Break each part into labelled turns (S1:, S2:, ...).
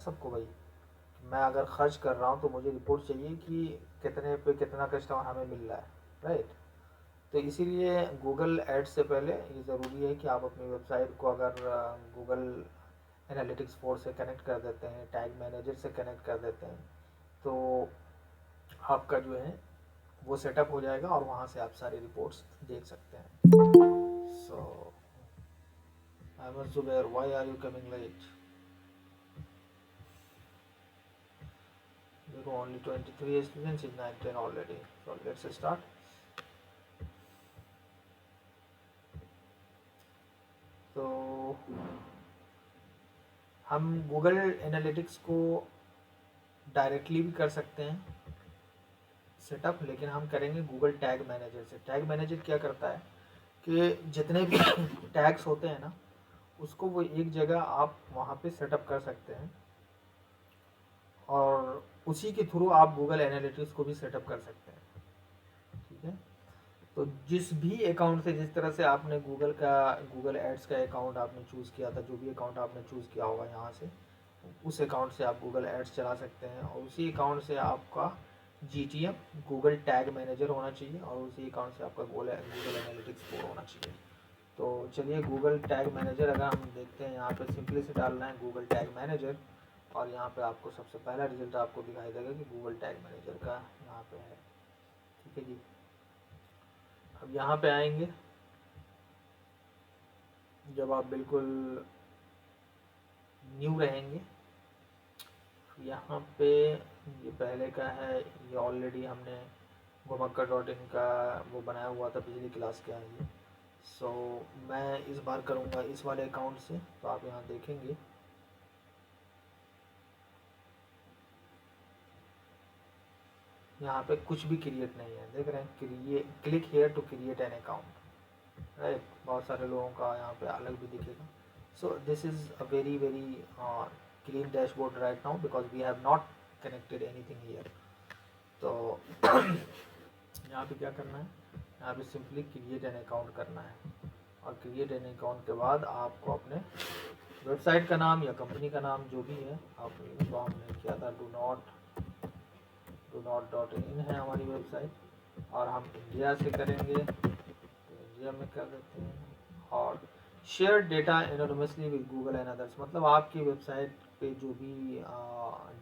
S1: सबको भाई, मैं अगर खर्च कर रहा हूँ तो मुझे रिपोर्ट चाहिए कि कितने पे कितना कस्टमर हमें मिल रहा है, राइट। तो इसीलिए गूगल एड्स से पहले ये ज़रूरी है कि आप अपनी वेबसाइट को अगर गूगल एनालिटिक्स 4 से कनेक्ट कर देते हैं, टैग मैनेजर से कनेक्ट कर देते हैं, तो आपका जो है वो सेटअप हो जाएगा और वहाँ से आप सारी रिपोर्ट्स देख सकते हैं। So I was Zubair, why are you coming late? देखो only 23 students in 910 already, so let's start. तो हम गूगल एनालिटिक्स को डायरेक्टली भी कर सकते हैं सेटअप, लेकिन हम करेंगे गूगल टैग मैनेजर से। टैग मैनेजर क्या करता है कि जितने भी टैग्स होते हैं ना, उसको वो एक जगह आप वहाँ पे सेटअप कर सकते हैं और उसी के थ्रू आप गूगल एनालिटिक्स को भी सेटअप कर सकते हैं, ठीक है। तो जिस भी अकाउंट से, जिस तरह से आपने गूगल एड्स का अकाउंट आपने चूज़ किया था, जो भी अकाउंट आपने चूज़ किया होगा यहाँ से, उस अकाउंट से आप गूगल एड्स चला सकते हैं और उसी अकाउंट से आपका GTM गूगल टैग मैनेजर होना चाहिए और उसी अकाउंट से आपका गूगल एनालिटिक्स 4 होना चाहिए। तो चलिए गूगल टैग मैनेजर अगर हम देखते हैं, यहाँ पे सिंपली से डालना है गूगल टैग मैनेजर और यहाँ पे आपको सबसे पहला रिजल्ट आपको दिखाई देगा कि गूगल टैग मैनेजर का यहाँ पे है, ठीक है जी। अब यहाँ पे आएंगे, जब आप बिल्कुल न्यू रहेंगे, यहाँ पे ये पहले का है, ये ऑलरेडी हमने घुमक्कर.in का वो बनाया हुआ था, पिछली क्लास का है ये। सो मैं इस बार करूँगा इस वाले अकाउंट से, तो आप यहाँ देखेंगे यहाँ पे कुछ भी क्रिएट नहीं है, देख रहे हैं, click here to create an account, right. बहुत सारे लोगों का यहाँ पे अलग भी दिखेगा। So this is a very very clean dashboard right now because we have not connected anything here. तो यहाँ पे क्या करना है, यहाँ पे सिंपली क्रिएट एन अकाउंट करना है और क्रिएट एन अकाउंट के बाद आपको अपने वेबसाइट का नाम या कंपनी का नाम जो भी है, आप तो हमने किया था do not.in है हमारी वेबसाइट और हम इंडिया से करेंगे, तो इंडिया में कर देते हैं। और share data anonymously with Google and others, मतलब आपकी वेबसाइट पे जो भी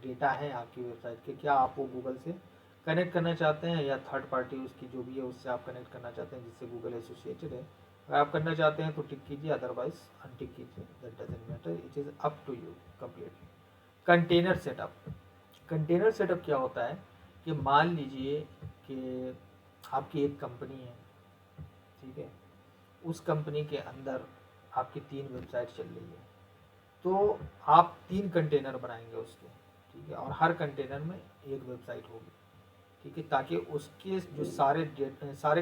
S1: डेटा है आपकी वेबसाइट के, क्या आप वो गूगल से कनेक्ट करना चाहते हैं या थर्ड पार्टी उसकी जो भी है उससे आप कनेक्ट करना चाहते हैं जिससे गूगल एसोसिएटेड है। अगर आप करना चाहते हैं तो टिक कीजिए, अदरवाइज अनटिक कीजिए, that doesn't matter, it is up to you completely. Container setup, container setup क्या होता है कि मान लीजिए कि आपकी एक कंपनी है, ठीक है, उस कंपनी के अंदर आपकी 3 वेबसाइट चल रही है, तो आप 3 कंटेनर बनाएंगे उसके, ठीक है, और हर कंटेनर में एक वेबसाइट होगी, ठीक है, ताकि उसके जो सारे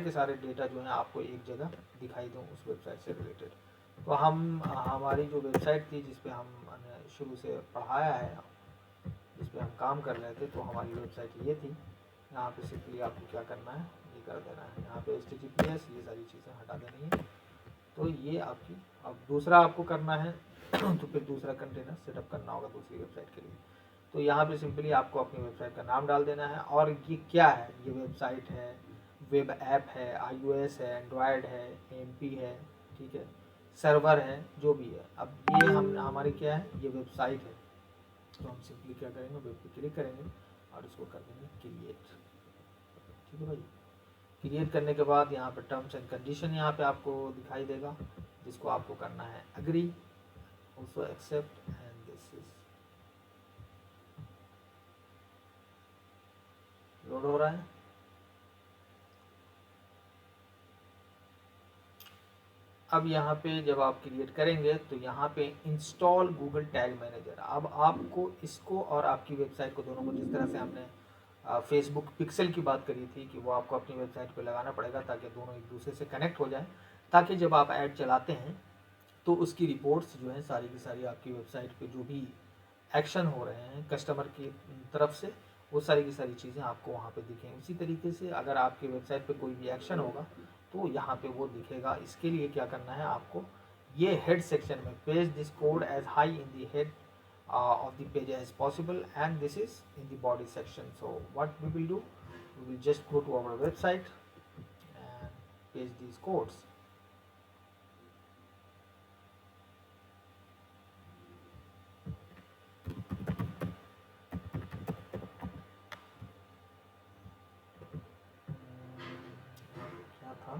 S1: के सारे डेटा जो हैं आपको एक जगह दिखाई दें उस वेबसाइट से रिलेटेड। तो हम हमारी जो वेबसाइट थी जिस पे हमने शुरू से पढ़ाया है, जिस पे हम काम कर रहे थे, तो हमारी वेबसाइट ये थी। यहाँ पे सिंपली आपको क्या करना है, ये कर देना है, यहाँ पे HTTPS ये सारी चीज़ें हटा देनी है। तो ये आपकी, अब दूसरा आपको करना है तो फिर दूसरा कंटेनर सेटअप करना होगा दूसरी वेबसाइट के लिए। तो यहाँ पे सिंपली आपको अपनी वेबसाइट का नाम डाल देना है और ये क्या है, ये वेबसाइट है, वेब ऐप है, iOS है, एंड्रॉयड है, MP है, ठीक है, सर्वर है, जो भी है। अब ये हम हमारी क्या है, ये वेबसाइट है, तो हम सिंपली क्या करेंगे, वेब पे क्लिक करेंगे और इसको कर देंगे क्रिएट, ठीक है भाई। क्रिएट करने के बाद यहाँ पे टर्म्स एंड कंडीशन यहाँ पे आपको दिखाई देगा, जिसको आपको करना है agree, also accept, and this is load हो रहा है। अब यहाँ पे जब आप क्रिएट करेंगे तो यहाँ पे इंस्टॉल गूगल टैग मैनेजर, अब आपको इसको और आपकी वेबसाइट को दोनों को, जिस तरह से हमने फेसबुक पिक्सल की बात करी थी कि वो आपको अपनी वेबसाइट पे लगाना पड़ेगा ताकि दोनों एक दूसरे से कनेक्ट हो जाए, ताकि जब आप ऐड चलाते हैं तो उसकी रिपोर्ट्स जो है सारी की सारी आपकी वेबसाइट पे जो भी एक्शन हो रहे हैं कस्टमर की तरफ से, वो सारी की सारी चीज़ें आपको वहाँ पे दिखें। उसी तरीके से अगर आपकी वेबसाइट पे कोई भी एक्शन होगा तो यहाँ पे वो दिखेगा। इसके लिए क्या करना है आपको, ये हेड सेक्शन में page this code as high in the head of the page as possible, and this is in the body section. So what we will do, we will just go to our website and paste these codes. क्या था,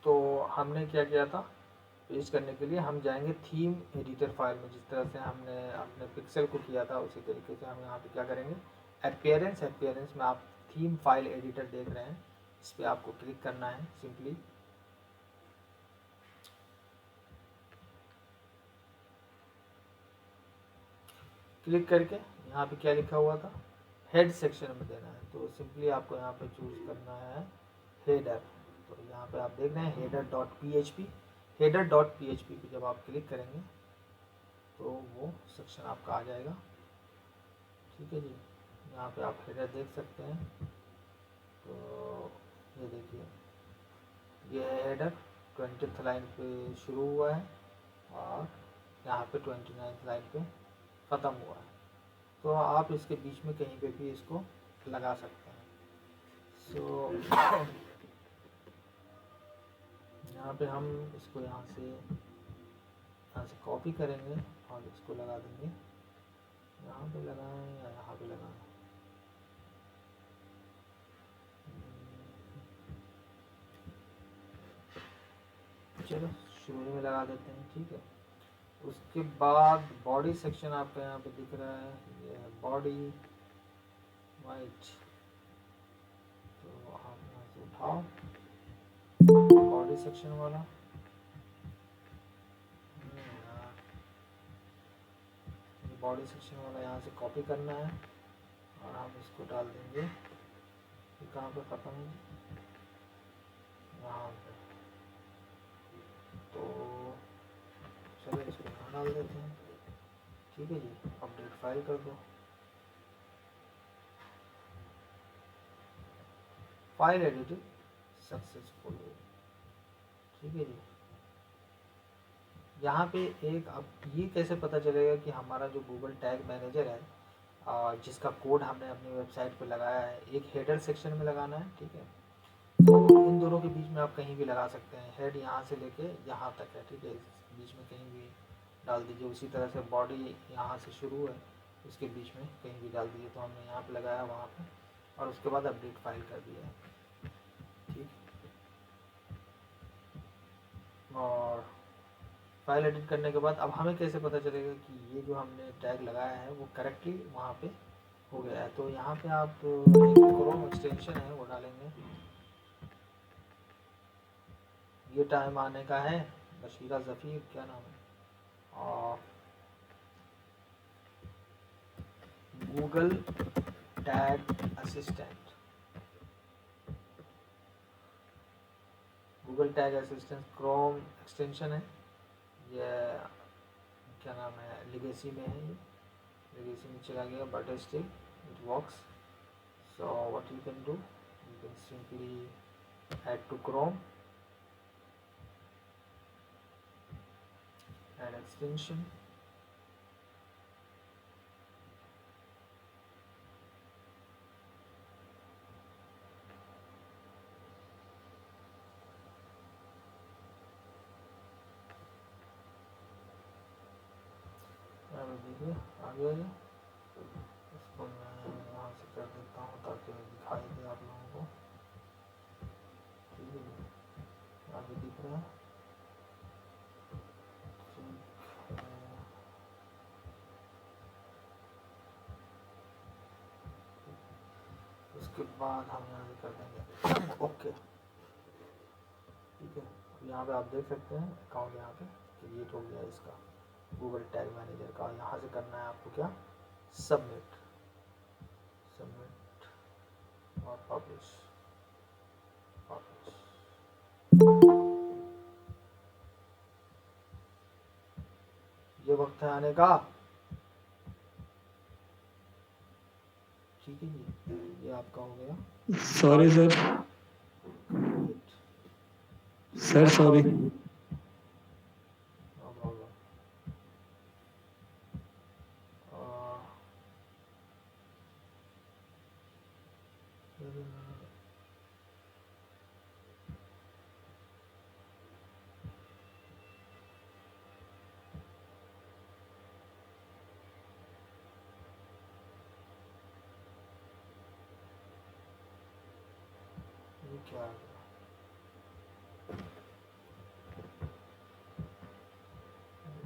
S1: तो हमने क्या किया था, paste करने के लिए हम जाएंगे थीम एडिटर फाइल में, जिस तरह से हमने अपने पिक्सल को किया था उसी तरीके से हम यहाँ पे क्या करेंगे, अपीयरेंस में आप थीम फाइल एडिटर देख रहे हैं, इस पर आपको क्लिक करना है सिंपली। क्लिक करके यहाँ पे क्या लिखा हुआ था, हेड सेक्शन में देना है, तो सिंपली आपको यहाँ पे चूज करना है हेडर। तो यहाँ पे आप देख रहे हैं हेडर.php पे जब आप क्लिक करेंगे तो वो सेक्शन आपका आ जाएगा। ठीक है जी, यहाँ पे आप हेडर देख सकते हैं। तो ये देखिए, ये है हेडर, 20th लाइन पे शुरू हुआ है और यहाँ पे 29th लाइन पे ख़त्म हुआ है। तो आप इसके बीच में कहीं पे भी इसको लगा सकते हैं। सो यहाँ पे हम इसको यहाँ से कॉपी करेंगे और इसको लगा देंगे, यहाँ पे लगाएं या यहाँ पे लगाएं, चलो शुरू में लगा देते हैं। ठीक है, उसके बाद बॉडी सेक्शन आपका यहाँ पे दिख रहा है, ये है बॉडी वाइट। तो आप यहाँ से उठाओ बॉडी सेक्शन वाला, बॉडी सेक्शन वाला यहाँ से कॉपी करना है और हम इसको डाल देंगे, ये कहाँ पे ख़त्म है, यहाँ पे। तो चलो इसको यहाँ डाल देते हैं। ठीक है जी, अपडेट फाइल कर दो, फाइल एडिटेड सक्सेसफुली। ठीक है जी, यहाँ पे एक, अब ये कैसे पता चलेगा कि हमारा जो गूगल टैग मैनेजर है जिसका कोड हमने अपनी वेबसाइट पे लगाया है, एक हेडर सेक्शन में लगाना है। ठीक है, तो इन दोनों के बीच में आप कहीं भी लगा सकते हैं, हेड यहाँ से लेके यहाँ तक है। ठीक है, इस बीच में कहीं भी डाल दीजिए। उसी तरह से बॉडी यहाँ से शुरू है, उसके बीच में कहीं भी डाल दीजिए। तो हमने यहाँ पे लगाया वहाँ पे, और उसके बाद अपडेट फाइल कर दिया है। ठीक, और फाइल एडिट करने के बाद अब हमें कैसे पता चलेगा कि ये जो हमने टैग लगाया है वो करेक्टली वहाँ पे हो गया है। तो यहाँ पे आप एक क्रोम एक्सटेंशन है वो डालेंगे, ये टाइम आने का है, बशीरा ज़फ़ीर क्या नाम है, और Google tag assistant, Google tag assistant Chrome extension है, ये क्या नाम है, लेगेसी में है, ये लेगेसी में चला गया, but still it works. So what you can do, you can simply add to Chrome, add extension, देखिए आ गया ये। इसको मैं यहाँ से कर देता हूँ ताकि दिखाई दे आप लोगों को। ठीक है, आगे दिख रहा है। उसके बाद हम यहाँ से कर देंगे ओके। ठीक है, यहाँ पे आप देख सकते हैं अकाउंट यहाँ पे क्रिएट हो गया इसका, गूगल टैग मैनेजर का। यहाँ से करना है आपको क्या, सबमिट, सबमिट और पब्लिश, पब्लिश। ये वक्त है आने का। ठीक है जी, ये आप आपका हो गया
S2: sorry sir,
S1: complete.
S2: Sir sorry.
S1: No problem. ये क्या आ गया?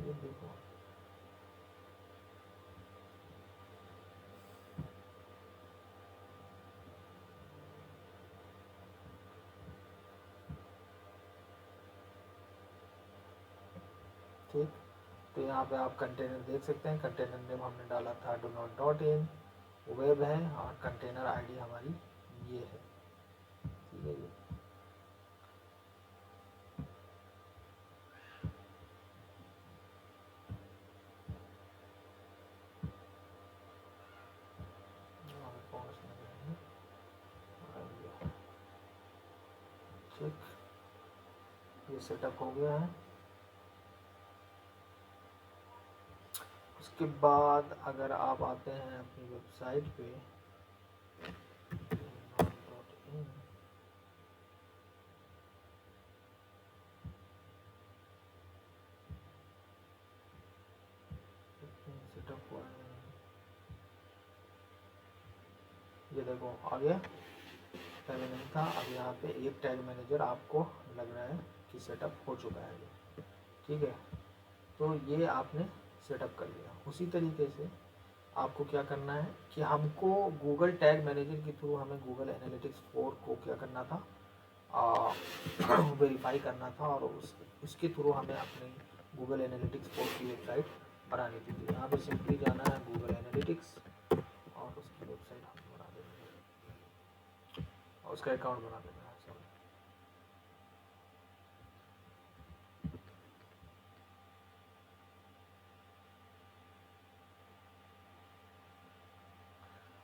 S1: ये देखो, ठीक। तो यहाँ पे आप कंटेनर देख सकते हैं, कंटेनर नेम हमने डाला था do not dot in, web है, और कंटेनर आईडी हमारी ये है, ठीक है। ठीक, ये सेटअप हो गया है। उसके बाद अगर आप आते हैं अपनी वेबसाइट पे, सेटअप हुआ है, ये देखो आ गया, पहले नहीं था। अब यहाँ पे एक टैग मैनेजर आपको लग रहा है कि सेटअप हो चुका है ये, ठीक है। तो ये आपने सेटअप कर लिया। उसी तरीके से आपको क्या करना है कि हमको गूगल टैग मैनेजर के थ्रू हमें गूगल एनालिटिक्स 4 को क्या करना था, वेरीफाई करना था, और उसके थ्रू हमें अपनी गूगल एनालिटिक्स 4 की वेबसाइट बनानी थी। तो यहाँ पे सिंपली जाना है गूगल एनालिटिक्स, और उसकी वेबसाइट हम बना देंगे, और उसका अकाउंट बना देना है। सॉरी,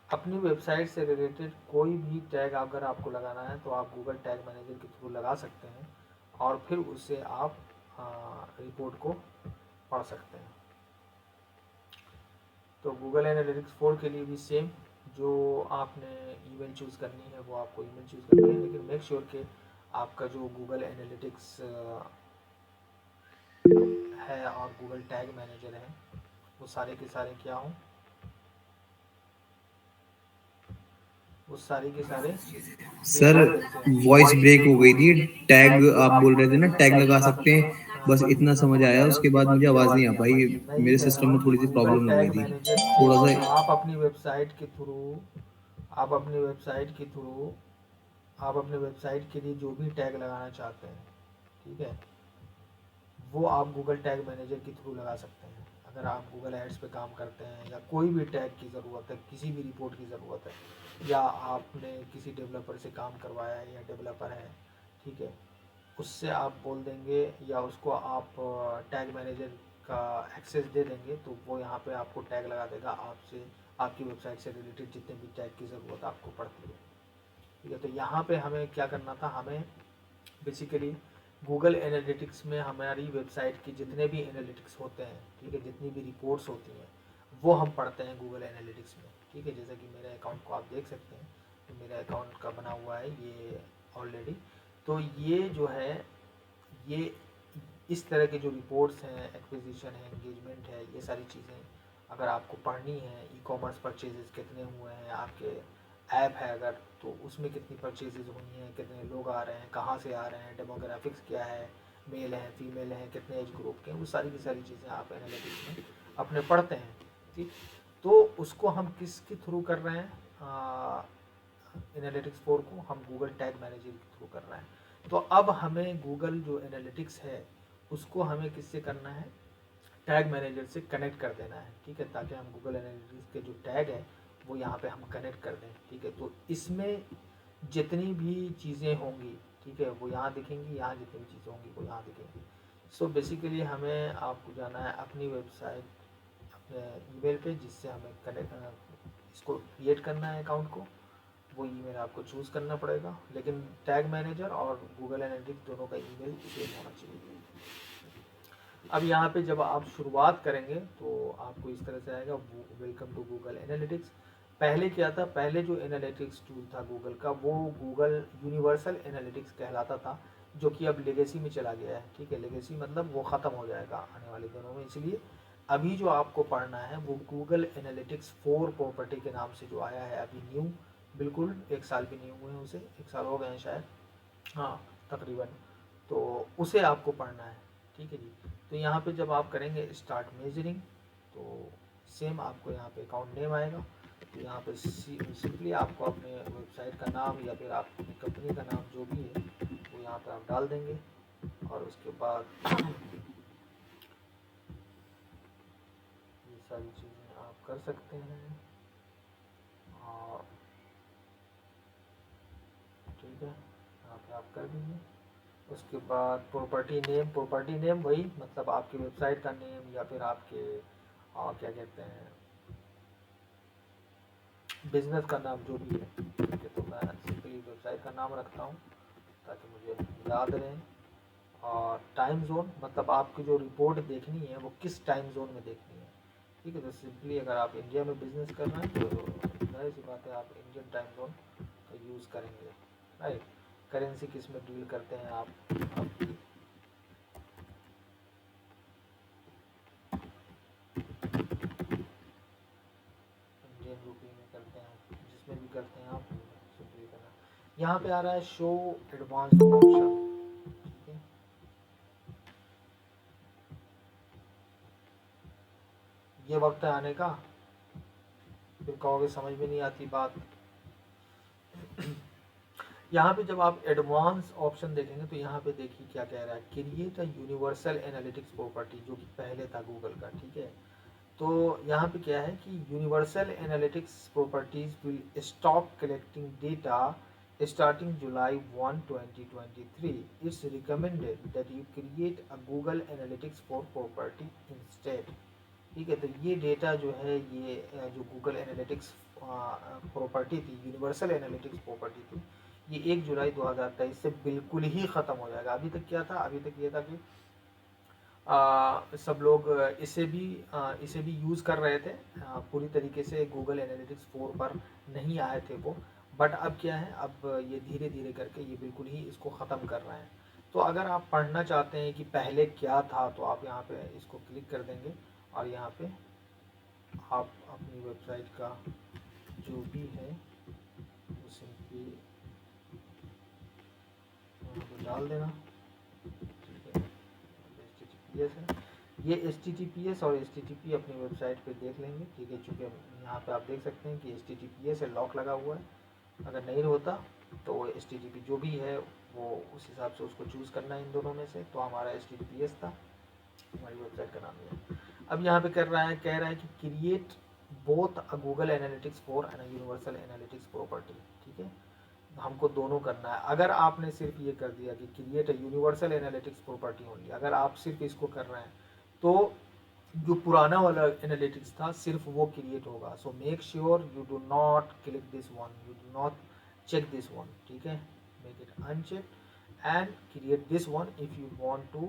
S1: अपनी वेबसाइट से रिलेटेड कोई भी टैग अगर आपको लगाना है तो आप गूगल टैग मैनेजर के थ्रू लगा सकते हैं, और फिर उससे आप रिपोर्ट को पढ़ सकते हैं। तो गूगल एनालिटिक्स 4 के लिए भी सेम, जो आपने ईमेल चूज़ करनी है वो आपको ईमेल चूज़ करनी है, लेकिन मेक श्योर कि आपका जो गूगल एनालिटिक्स है और गूगल टैग मैनेजर है वो सारे के सारे क्या हों, वो सारे के सारे एक
S2: सर
S1: तरीके से हों।
S2: वॉइस ब्रेक हो गई थी। टैग आप बोल रहे थे ना, टैग लगा सकते हैं,
S1: हाँ,
S2: बस इतना समझ आया, उसके बाद मुझे आवाज़ नहीं आ पाई।
S1: नहीं
S2: मेरे
S1: देखो,
S2: सिस्टम में थोड़ी सी
S1: गूगल
S2: प्रॉब्लम हो गई
S1: टैग
S2: थी
S1: मैनेजर
S2: थोड़ा
S1: से
S2: सा।
S1: आप अपनी वेबसाइट के थ्रू, आप अपनी वेबसाइट के थ्रू आप अपने वेबसाइट के लिए जो भी टैग लगाना चाहते हैं, ठीक है, वो आप गूगल टैग मैनेजर के थ्रू लगा सकते हैं। अगर आप गूगल एड्स पे काम करते हैं, या कोई भी टैग की ज़रूरत है, किसी भी रिपोर्ट की ज़रूरत है, या आपने किसी डेवलपर से काम करवाया है या डेवलपर है, ठीक है, उससे आप बोल देंगे या उसको आप टैग मैनेजर का एक्सेस दे देंगे, तो वो यहाँ पे आपको टैग लगा देगा, आपसे आपकी वेबसाइट से रिलेटेड जितने भी टैग की ज़रूरत आपको पड़ती है, ठीक है। तो यहाँ पे हमें क्या करना था, हमें बेसिकली गूगल एनालिटिक्स में हमारी वेबसाइट के जितने भी एनालिटिक्स होते हैं, ठीक है, जितनी भी रिपोर्ट्स होती हैं वो हम पढ़ते हैं गूगल एनालिटिक्स में, ठीक है। जैसे कि मेरे अकाउंट को आप देख सकते हैं, तो मेरे अकाउंट का बना हुआ है ये ऑलरेडी। तो ये जो है, ये इस तरह के जो रिपोर्ट्स हैं, एक्विजिशन है, एंगेजमेंट है, ये सारी चीज़ें अगर आपको पढ़नी है, ई कॉमर्स परचेजेस कितने हुए हैं आपके ऐप है अगर, तो उसमें कितनी परचेजेस हुई हैं, कितने लोग आ रहे हैं, कहाँ से आ रहे हैं, डेमोग्राफिक्स क्या है, मेल हैं, फीमेल हैं, कितने एज ग्रुप के हैं, वो सारी की सारी चीज़ें आप एनालिटिक्स में अपने पढ़ते हैं, ठीक। तो उसको हम किसके थ्रू कर रहे हैं, एनालिटिक्स 4 को हम गूगल टैग मैनेजर के थ्रू कर रहे हैं। तो अब हमें गूगल जो एनालिटिक्स है उसको हमें किससे करना है, टैग मैनेजर से कनेक्ट कर देना है, ठीक है, ताकि हम गूगल एनालिटिक्स के जो टैग है वो यहाँ पे हम कनेक्ट कर दें, ठीक है। तो इसमें जितनी भी चीज़ें होंगी, ठीक है, वो यहाँ दिखेंगी, यहाँ जितनी भी चीज़ें होंगी वो यहाँ दिखेंगी। सो बेसिकली हमें आपको जाना है अपनी वेबसाइट, अपने ईमेल पे, जिससे हमें कनेक्ट, इसको क्रिएट करना है अकाउंट को, वो ईमेल आपको चूज़ करना पड़ेगा, लेकिन टैग मैनेजर और गूगल एनालिटिक्स दोनों का ईमेल सेम होना चाहिए। अब यहाँ पे जब आप शुरुआत करेंगे तो आपको इस तरह से आएगा, वेलकम टू गूगल एनालिटिक्स। पहले क्या था, पहले जो एनालिटिक्स टूल था गूगल का वो गूगल यूनिवर्सल एनालिटिक्स कहलाता था, जो कि अब लेगेसी में चला गया है। ठीक है, लेगेसी मतलब वो ख़त्म हो जाएगा आने वाले दिनों में। इसलिए अभी जो आपको पढ़ना है वो गूगल एनालिटिक्स 4 प्रॉपर्टी के नाम से जो आया है अभी न्यू, बिल्कुल 1 साल भी नहीं हुए हैं उसे, 1 साल हो गए हैं शायद, हाँ तकरीबन। तो उसे आपको पढ़ना है। ठीक है जी। तो यहाँ पे जब आप करेंगे स्टार्ट मेजरिंग, तो सेम आपको यहाँ पे अकाउंट नेम आएगा। तो यहाँ पे सिंपली आपको अपने वेबसाइट का नाम या फिर आपकी कंपनी का नाम जो भी है वो यहाँ पे आप डाल देंगे, और उसके बाद ये सारी चीज़ें आप कर सकते हैं। और ठीक है, यहाँ पे आप कर दीजिए। उसके बाद प्रॉपर्टी नेम वही मतलब आपकी वेबसाइट का नेम या फिर आपके क्या कहते हैं बिजनेस का नाम जो भी है। ठीक है, तो मैं सिंपली वेबसाइट का नाम रखता हूँ ताकि मुझे याद रहे। और टाइम जोन मतलब आपकी जो रिपोर्ट देखनी है वो किस टाइम जोन में देखनी है। ठीक है, तो सिंपली अगर आप इंडिया में बिजनेस कर रहे हैं तो जाहिर सी बात है आप इंडियन टाइम जोन का यूज़ करेंगे। राइट, करेंसी किस में डील करते हैं आप इंडियन रुपी में करते हैं, जिसमें भी करते हैं आप सिंपली करना। यहाँ पे आ रहा है शो एडवांस ऑप्शन। ठीक है, ये वक्त है आने का, फिर कहोगे समझ में नहीं आती बात। यहाँ पे जब आप एडवांस ऑप्शन देखेंगे तो यहाँ पे देखिए क्या कह रहा है, create a universal Analytics property, जो कि पहले था गूगल का। ठीक है, तो यहाँ पे क्या है कि universal analytics properties will stop collecting data starting July 1 2023। It's recommended that you create a Google Analytics for property instead. ठीक है, तो ये डेटा जो है ये जो गूगल एनालिटिक्स प्रॉपर्टी थी, यूनिवर्सल एनालिटिक्स प्रॉपर्टी थी, ये 1 जुलाई 2023 से बिल्कुल ही ख़त्म हो जाएगा। अभी तक क्या था, अभी तक ये था कि सब लोग इसे भी यूज़ कर रहे थे। पूरी तरीके से गूगल एनालिटिक्स 4 पर नहीं आए थे वो, बट अब क्या है, अब ये धीरे धीरे करके ये बिल्कुल ही इसको ख़त्म कर रहे हैं। तो अगर आप पढ़ना चाहते हैं कि पहले क्या था तो आप यहाँ पे इसको क्लिक कर देंगे, और यहाँ पे आप अपनी वेबसाइट का जो भी है वो सिंपली यहाँ पे डाल देना। ठीक है, HTTPS है, ये HTTPS और HTTP अपनी वेबसाइट पे देख लेंगे। ठीक है, चूँकि यहाँ पे आप देख सकते हैं कि HTTPS है, लॉक लगा हुआ है। अगर नहीं होता तो HTTP जो भी है वो उस हिसाब से उसको चूज़ करना है इन दोनों में से। तो हमारा HTTPS था, हमारी वेबसाइट का नाम है। अब यहाँ पे कर रहा है, कह रहा है कि create both a Google Analytics for an universal Analytics property. ठीक है, हमको दोनों करना है। अगर आपने सिर्फ ये कर दिया कि create a universal Analytics property only, अगर आप सिर्फ इसको कर रहे हैं तो जो पुराना वाला एनालिटिक्स था सिर्फ वो क्रिएट होगा। So make sure you do not click this one, you do not check this one। ठीक है, make it unchecked and create this one if you want to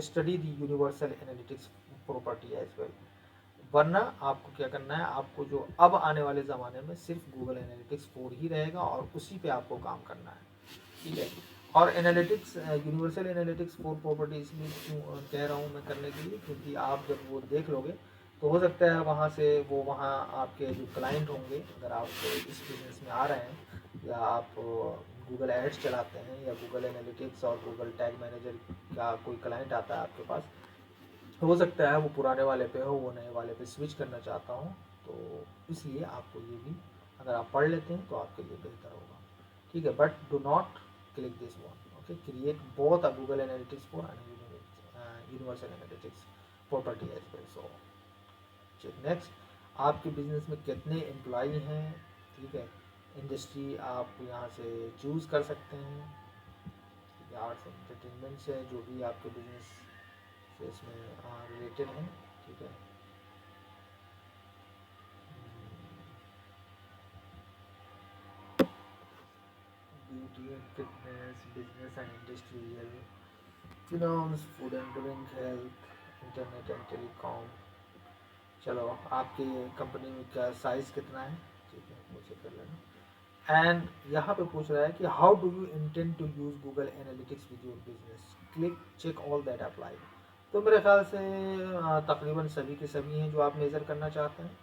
S1: study the universal analytics property as well। वरना आपको क्या करना है, आपको जो अब आने वाले ज़माने में सिर्फ गूगल एनालिटिक्स 4 ही रहेगा और उसी पे आपको काम करना है। ठीक है, और एनालिटिक्स यूनिवर्सल एनालिटिक्स 4 प्रॉपर्टी इसलिए क्यों कह रहा हूँ मैं करने के लिए, क्योंकि आप जब वो देख लोगे तो हो सकता है वहाँ से वो वहाँ आपके जो क्लाइंट होंगे, अगर आप इस बिजनेस में आ रहे हैं या आप गूगल एड्स चलाते हैं या गूगल एनालिटिक्स और गूगल टैग मैनेजर का कोई क्लाइंट आता है आपके पास, हो सकता है वो पुराने वाले पे हो, वो नए वाले पे स्विच करना चाहता हूँ। तो इसलिए आपको ये भी अगर आप पढ़ लेते हैं तो आपके लिए बेहतर होगा। ठीक है, but do not click this one. Okay, create both a Google Analytics for Universal Analytics property as well. So check next, आपके बिजनेस में कितने एम्प्लॉई हैं। ठीक है, इंडस्ट्री आप यहाँ से चूज़ कर सकते हैं, आर्ट्स एंटरटेनमेंट से जो भी आपके बिजनेस से इसमें रिलेटेड हैं। ठीक है, beauty and fitness, business and industrial, finance, food and drink, health, internet and telecom। चलो, आपकी कंपनी में क्या साइज कितना है, ठीक है, मुझे कर लेना। एंड यहाँ पे पूछ रहा है कि how do you intend to use Google Analytics with your business, click check all that apply. तो मेरे ख्याल से तकरीबन सभी के सभी हैं जो आप मेज़र करना चाहते हैं।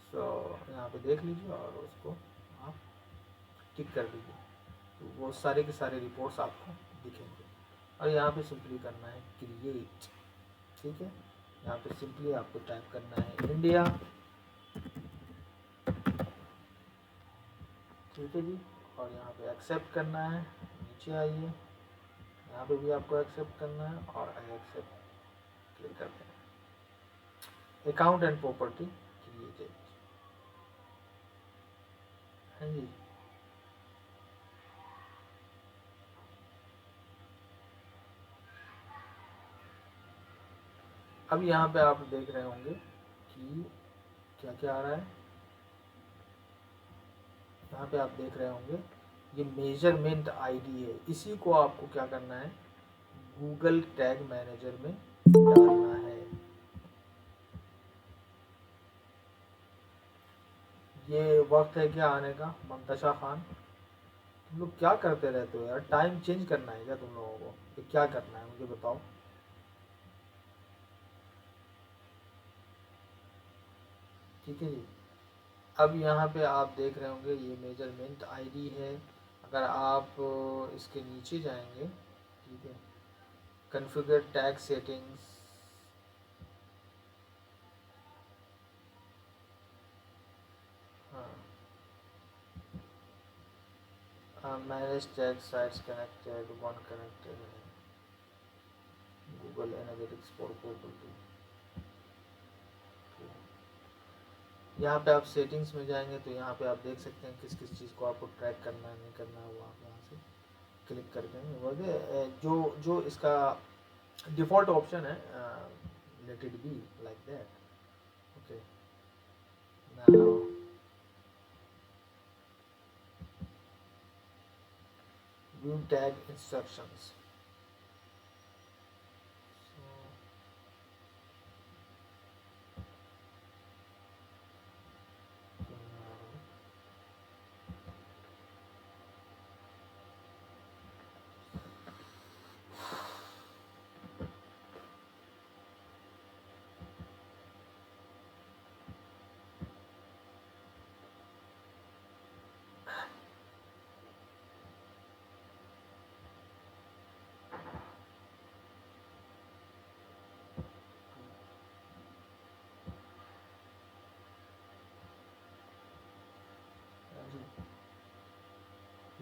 S1: सो यहाँ पे देख लीजिए और उसको आप टिक कर दीजिए, तो वो सारे के सारे रिपोर्ट्स आपको दिखेंगे। और यहाँ पे सिंपली करना है क्रिएट, ठीक है। यहाँ पे सिंपली आपको टाइप करना है इंडिया, ठीक है जी। और यहाँ पे एक्सेप्ट करना है, नीचे आइए, यहाँ पे भी आपको एक्सेप्ट करना है और आई एक्सेप्ट क्लिक करते हैं। अकाउंट एंड प्रॉपर्टी क्रिएटेड, हाँ जी। अब यहाँ पे आप देख रहे होंगे कि क्या क्या आ रहा है। यहाँ पे आप देख रहे होंगे ये मेजरमेंट आईडी है, इसी को आपको क्या करना है, गूगल टैग मैनेजर में डालना है। ये वक्त है क्या आने का, मुंतशा खान, तुम लोग क्या करते रहते हो यार, टाइम चेंज करना है क्या तुम लोगों को, ये क्या करना है मुझे बताओ। ठीक है जी। अब यहाँ पे आप देख रहे होंगे ये मेजरमेंट आईडी है। अगर आप इसके नीचे जाएंगे, ठीक है, कॉन्फ़िगर टैग सेटिंग्स, हाँ, manage tag sites connected, one connected है, गूगल एनालिटिक्स पोर्टल। यहाँ पे आप सेटिंग्स में जाएंगे तो यहाँ पे आप देख सकते हैं किस किस चीज़ को आपको ट्रैक करना है, नहीं करना है, वो आप यहाँ से क्लिक करके बोलते जो जो इसका डिफ़ॉल्ट ऑप्शन है, let it be like that, okay. Now view tag instructions,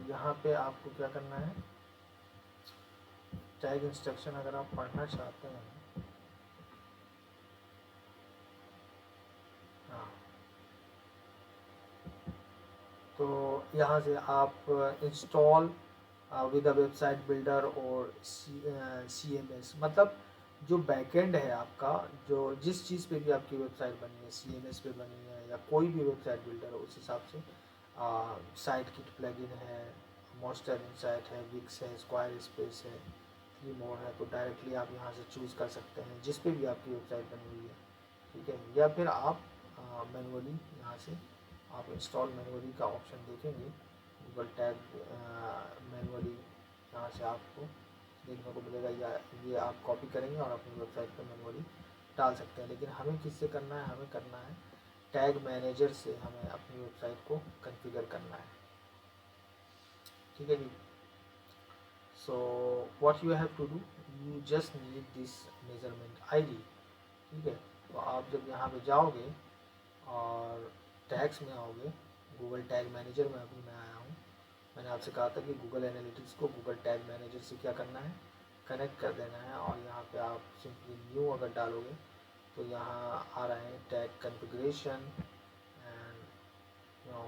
S1: यहाँ पे आपको क्या करना है, टैग इंस्ट्रक्शन अगर आप पढ़ना चाहते हैं, हाँ, तो यहाँ से आप install with a website builder और CMS, मतलब जो बैकएंड है आपका, जो जिस चीज़ पे भी आपकी वेबसाइट बनी है, CMS पे बनी है या कोई भी वेबसाइट बिल्डर है, उस हिसाब से साइट किट प्लगइन है, मॉन्स्टर इनसाइट है, विक्स है, स्क्वायर स्पेस है, थ्री मोर है। तो डायरेक्टली आप यहाँ से चूज़ कर सकते हैं जिस पे भी आपकी वेबसाइट बनी हुई है, ठीक है। या फिर आप मैनुअली यहाँ से आप इंस्टॉल मैनुअली का ऑप्शन देखेंगे, गूगल टैग मैनुअली यहाँ से आपको देखने को मिलेगा, या ये आप कॉपी करेंगे और अपनी वेबसाइट पर मैनुअली डाल सकते हैं। लेकिन हमें किससे करना है, हमें करना है टैग मैनेजर से, हमें अपनी वेबसाइट को कॉन्फ़िगर करना है, ठीक है जी। So what you have to do, you just need this measurement ID, ठीक है। तो आप जब यहाँ पे जाओगे और टैग्स में आओगे, गूगल टैग मैनेजर में अभी मैं आया हूँ। मैंने आपसे कहा था कि गूगल एनालिटिक्स को गूगल टैग मैनेजर से क्या करना है, कनेक्ट कर देना है। और यहाँ पे आप सिंपली न्यू अगर डालोगे तो यहाँ आ रहे हैं टैग कॉन्फ़िगरेशन एंड नो,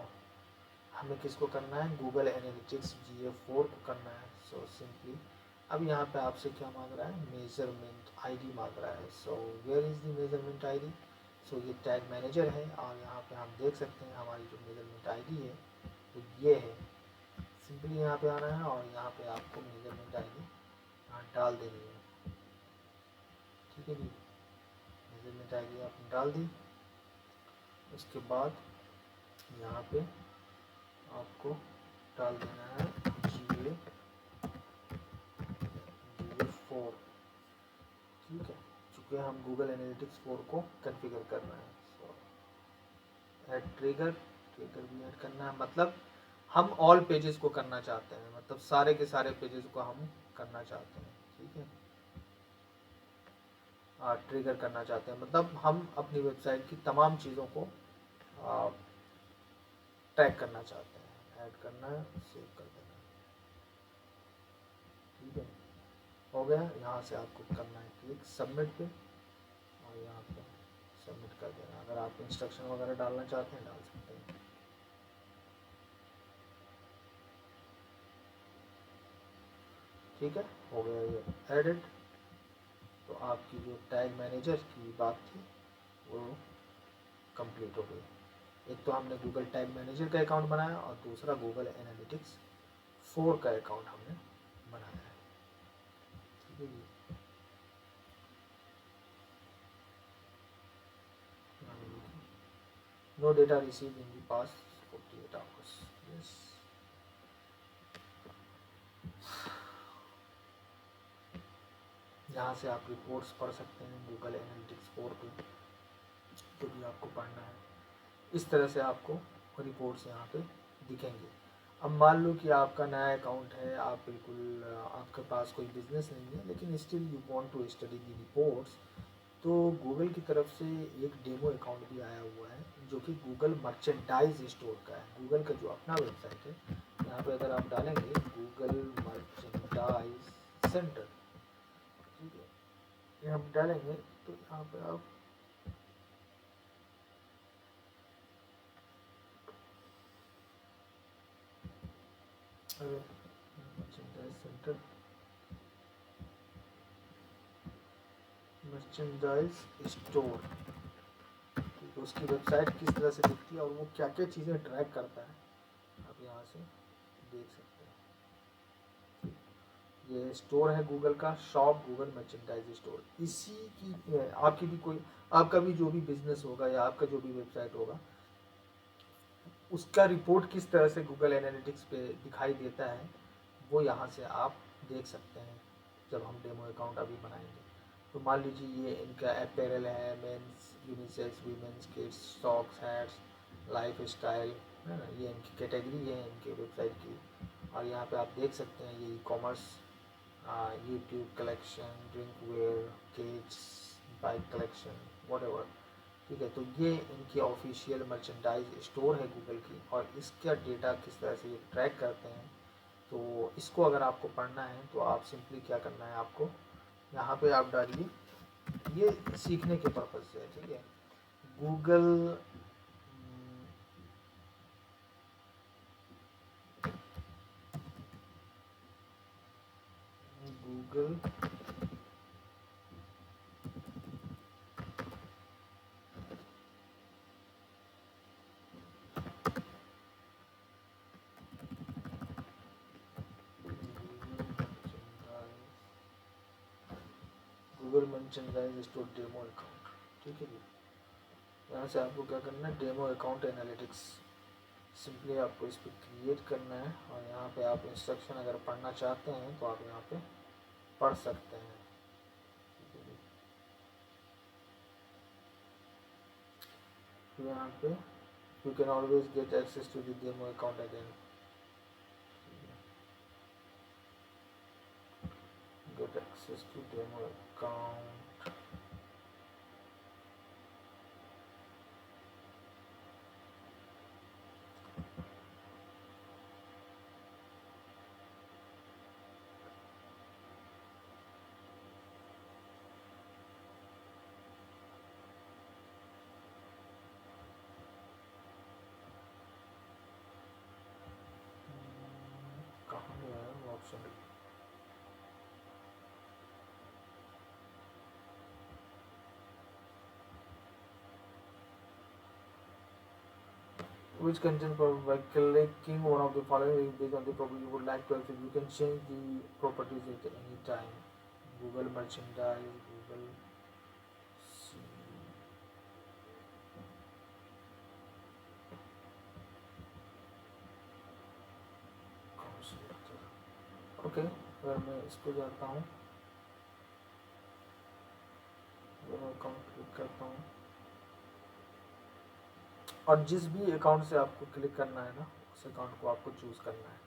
S1: हमें किसको करना है, गूगल एनालिटिक्स GA4 को करना है। सो सिंपली अब यहाँ पे आपसे क्या मांग रहा है, मेजरमेंट आईडी मांग रहा है। So where is the measurement ID, so ये टैग मैनेजर है और यहाँ पे हम देख सकते हैं हमारी जो मेजरमेंट आईडी है वो ये है सिंपली यहाँ पे आना है और यहाँ पे आपको मेजरमेंट आएगी, यहाँ डाल देनी है। ठीक है जी, मेजरमेंट आएगी, आपने डाल दी। उसके बाद यहाँ पे आपको डाल देना है GA4। ठीक है, चूँकि हम गूगल एनालिटिक्स 4 को कॉन्फ़िगर कर रहे हैं। सो ऐड ट्रिगर, ट्रिगर भी ऐड करना है, मतलब हम ऑल पेजेस को करना चाहते हैं, मतलब सारे के सारे पेजेस को हम करना चाहते हैं। ठीक है, ट्रिगर करना चाहते हैं, मतलब हम अपनी वेबसाइट की तमाम चीज़ों को ट्रैक करना चाहते हैं। ऐड करना है, सेव कर देना है। ठीक है, हो गया। यहाँ से आपको करना है क्लिक सबमिट पे, और यहाँ पे सबमिट कर देना। अगर आप इंस्ट्रक्शन वगैरह डालना चाहते हैं डाल सकते हैं। ठीक है, हो गया ये एडिट। तो आपकी जो टैग मैनेजर की बात थी वो कंप्लीट हो गई। एक तो हमने गूगल टैग मैनेजर का अकाउंट बनाया और दूसरा गूगल एनालिटिक्स 4 का अकाउंट हमने बनाया है। ठीक है जी, no data receive in the past 48 hours. Yes, यहाँ से आप रिपोर्ट्स पढ़ सकते हैं गूगल एनालिटिक्स 4 पे, जो भी आपको पढ़ना है। इस तरह से आपको रिपोर्ट्स यहाँ पे दिखेंगे। अब मान लो कि आपका नया अकाउंट है, आप बिल्कुल आपके पास कोई बिजनेस नहीं है, लेकिन still you want to study the reports, तो गूगल की तरफ से एक डेमो अकाउंट भी आया हुआ है, जो कि गूगल मर्चेंडाइज स्टोर का है। गूगल का जो अपना वेबसाइट है, यहाँ पे अगर आप डालेंगे गूगल मर्चेंडाइज सेंटर, ठीक है, ये हम डालेंगे तो यहाँ पे आप मर्चेंडाइज सेंटर, मर्चेंडाइज स्टोर, ठीक है, उसकी वेबसाइट किस तरह से दिखती है और वो क्या क्या चीज़ें ट्रैक करता है, आप यहाँ से देख सकते हैं। ये स्टोर है गूगल का, शॉप गूगल मर्चेंडाइज स्टोर। इसी की आपकी भी कोई, आपका भी जो भी बिजनेस होगा या आपका जो भी वेबसाइट होगा, उसका रिपोर्ट किस तरह से गूगल एनालिटिक्स पे दिखाई देता है, वो यहाँ से आप देख सकते हैं जब हम डेमो अकाउंट अभी बनाएंगे। तो मान लीजिए ये इनका अपैरल है, men's, unisex, women's, kids, socks, hats, lifestyle, है ना, ये इनकी कैटेगरी है इनके वेबसाइट की। और यहाँ पे आप देख सकते हैं ये e commerce, YouTube collection, drinkware, cakes, bike collection, what. ठीक है, तो ये इनकी ऑफिशियल मर्चेंडाइज स्टोर है गूगल की, और इसका डेटा किस तरह से ये ट्रैक करते हैं। तो इसको अगर आपको पढ़ना है तो आप सिंपली क्या करना है, आपको यहाँ पे आप डालिए, ये सीखने के पर्पज़ से है। ठीक है, Google Google Google merchandise store demo account. ठीक है जी, यहाँ से आपको क्या करना है, डेमो अकाउंट एनालिटिक्स, सिंपली आपको इस पर क्रिएट करना है। और यहाँ पे आप इंस्ट्रक्शन अगर पढ़ना चाहते हैं तो आप यहाँ पे पढ़ सकते हैं। तो यहाँ पे you can always get access to the demo account again, get access to demo account. कहाँ गया है वो option, which content by clicking one of the following based on the property you would like to access. You can change the properties at any time. Google merchandise, Google okay अगर मैं इस पर जाता हूँ, अकाउंट क्लिक करता हूँ, और जिस भी अकाउंट से आपको क्लिक करना है ना, उस अकाउंट को आपको चूज करना है।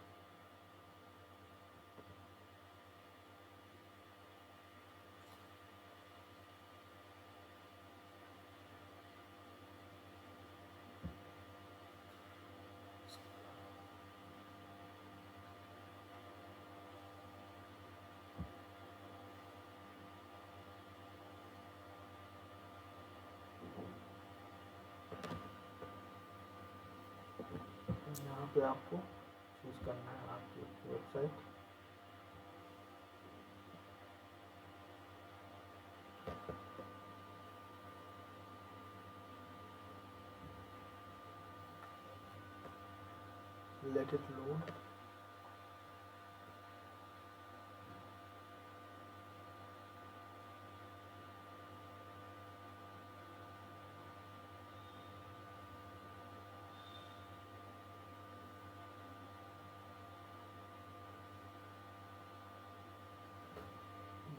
S1: यहाँ पे आपको चूज करना है आपकी वेबसाइट। Let it load.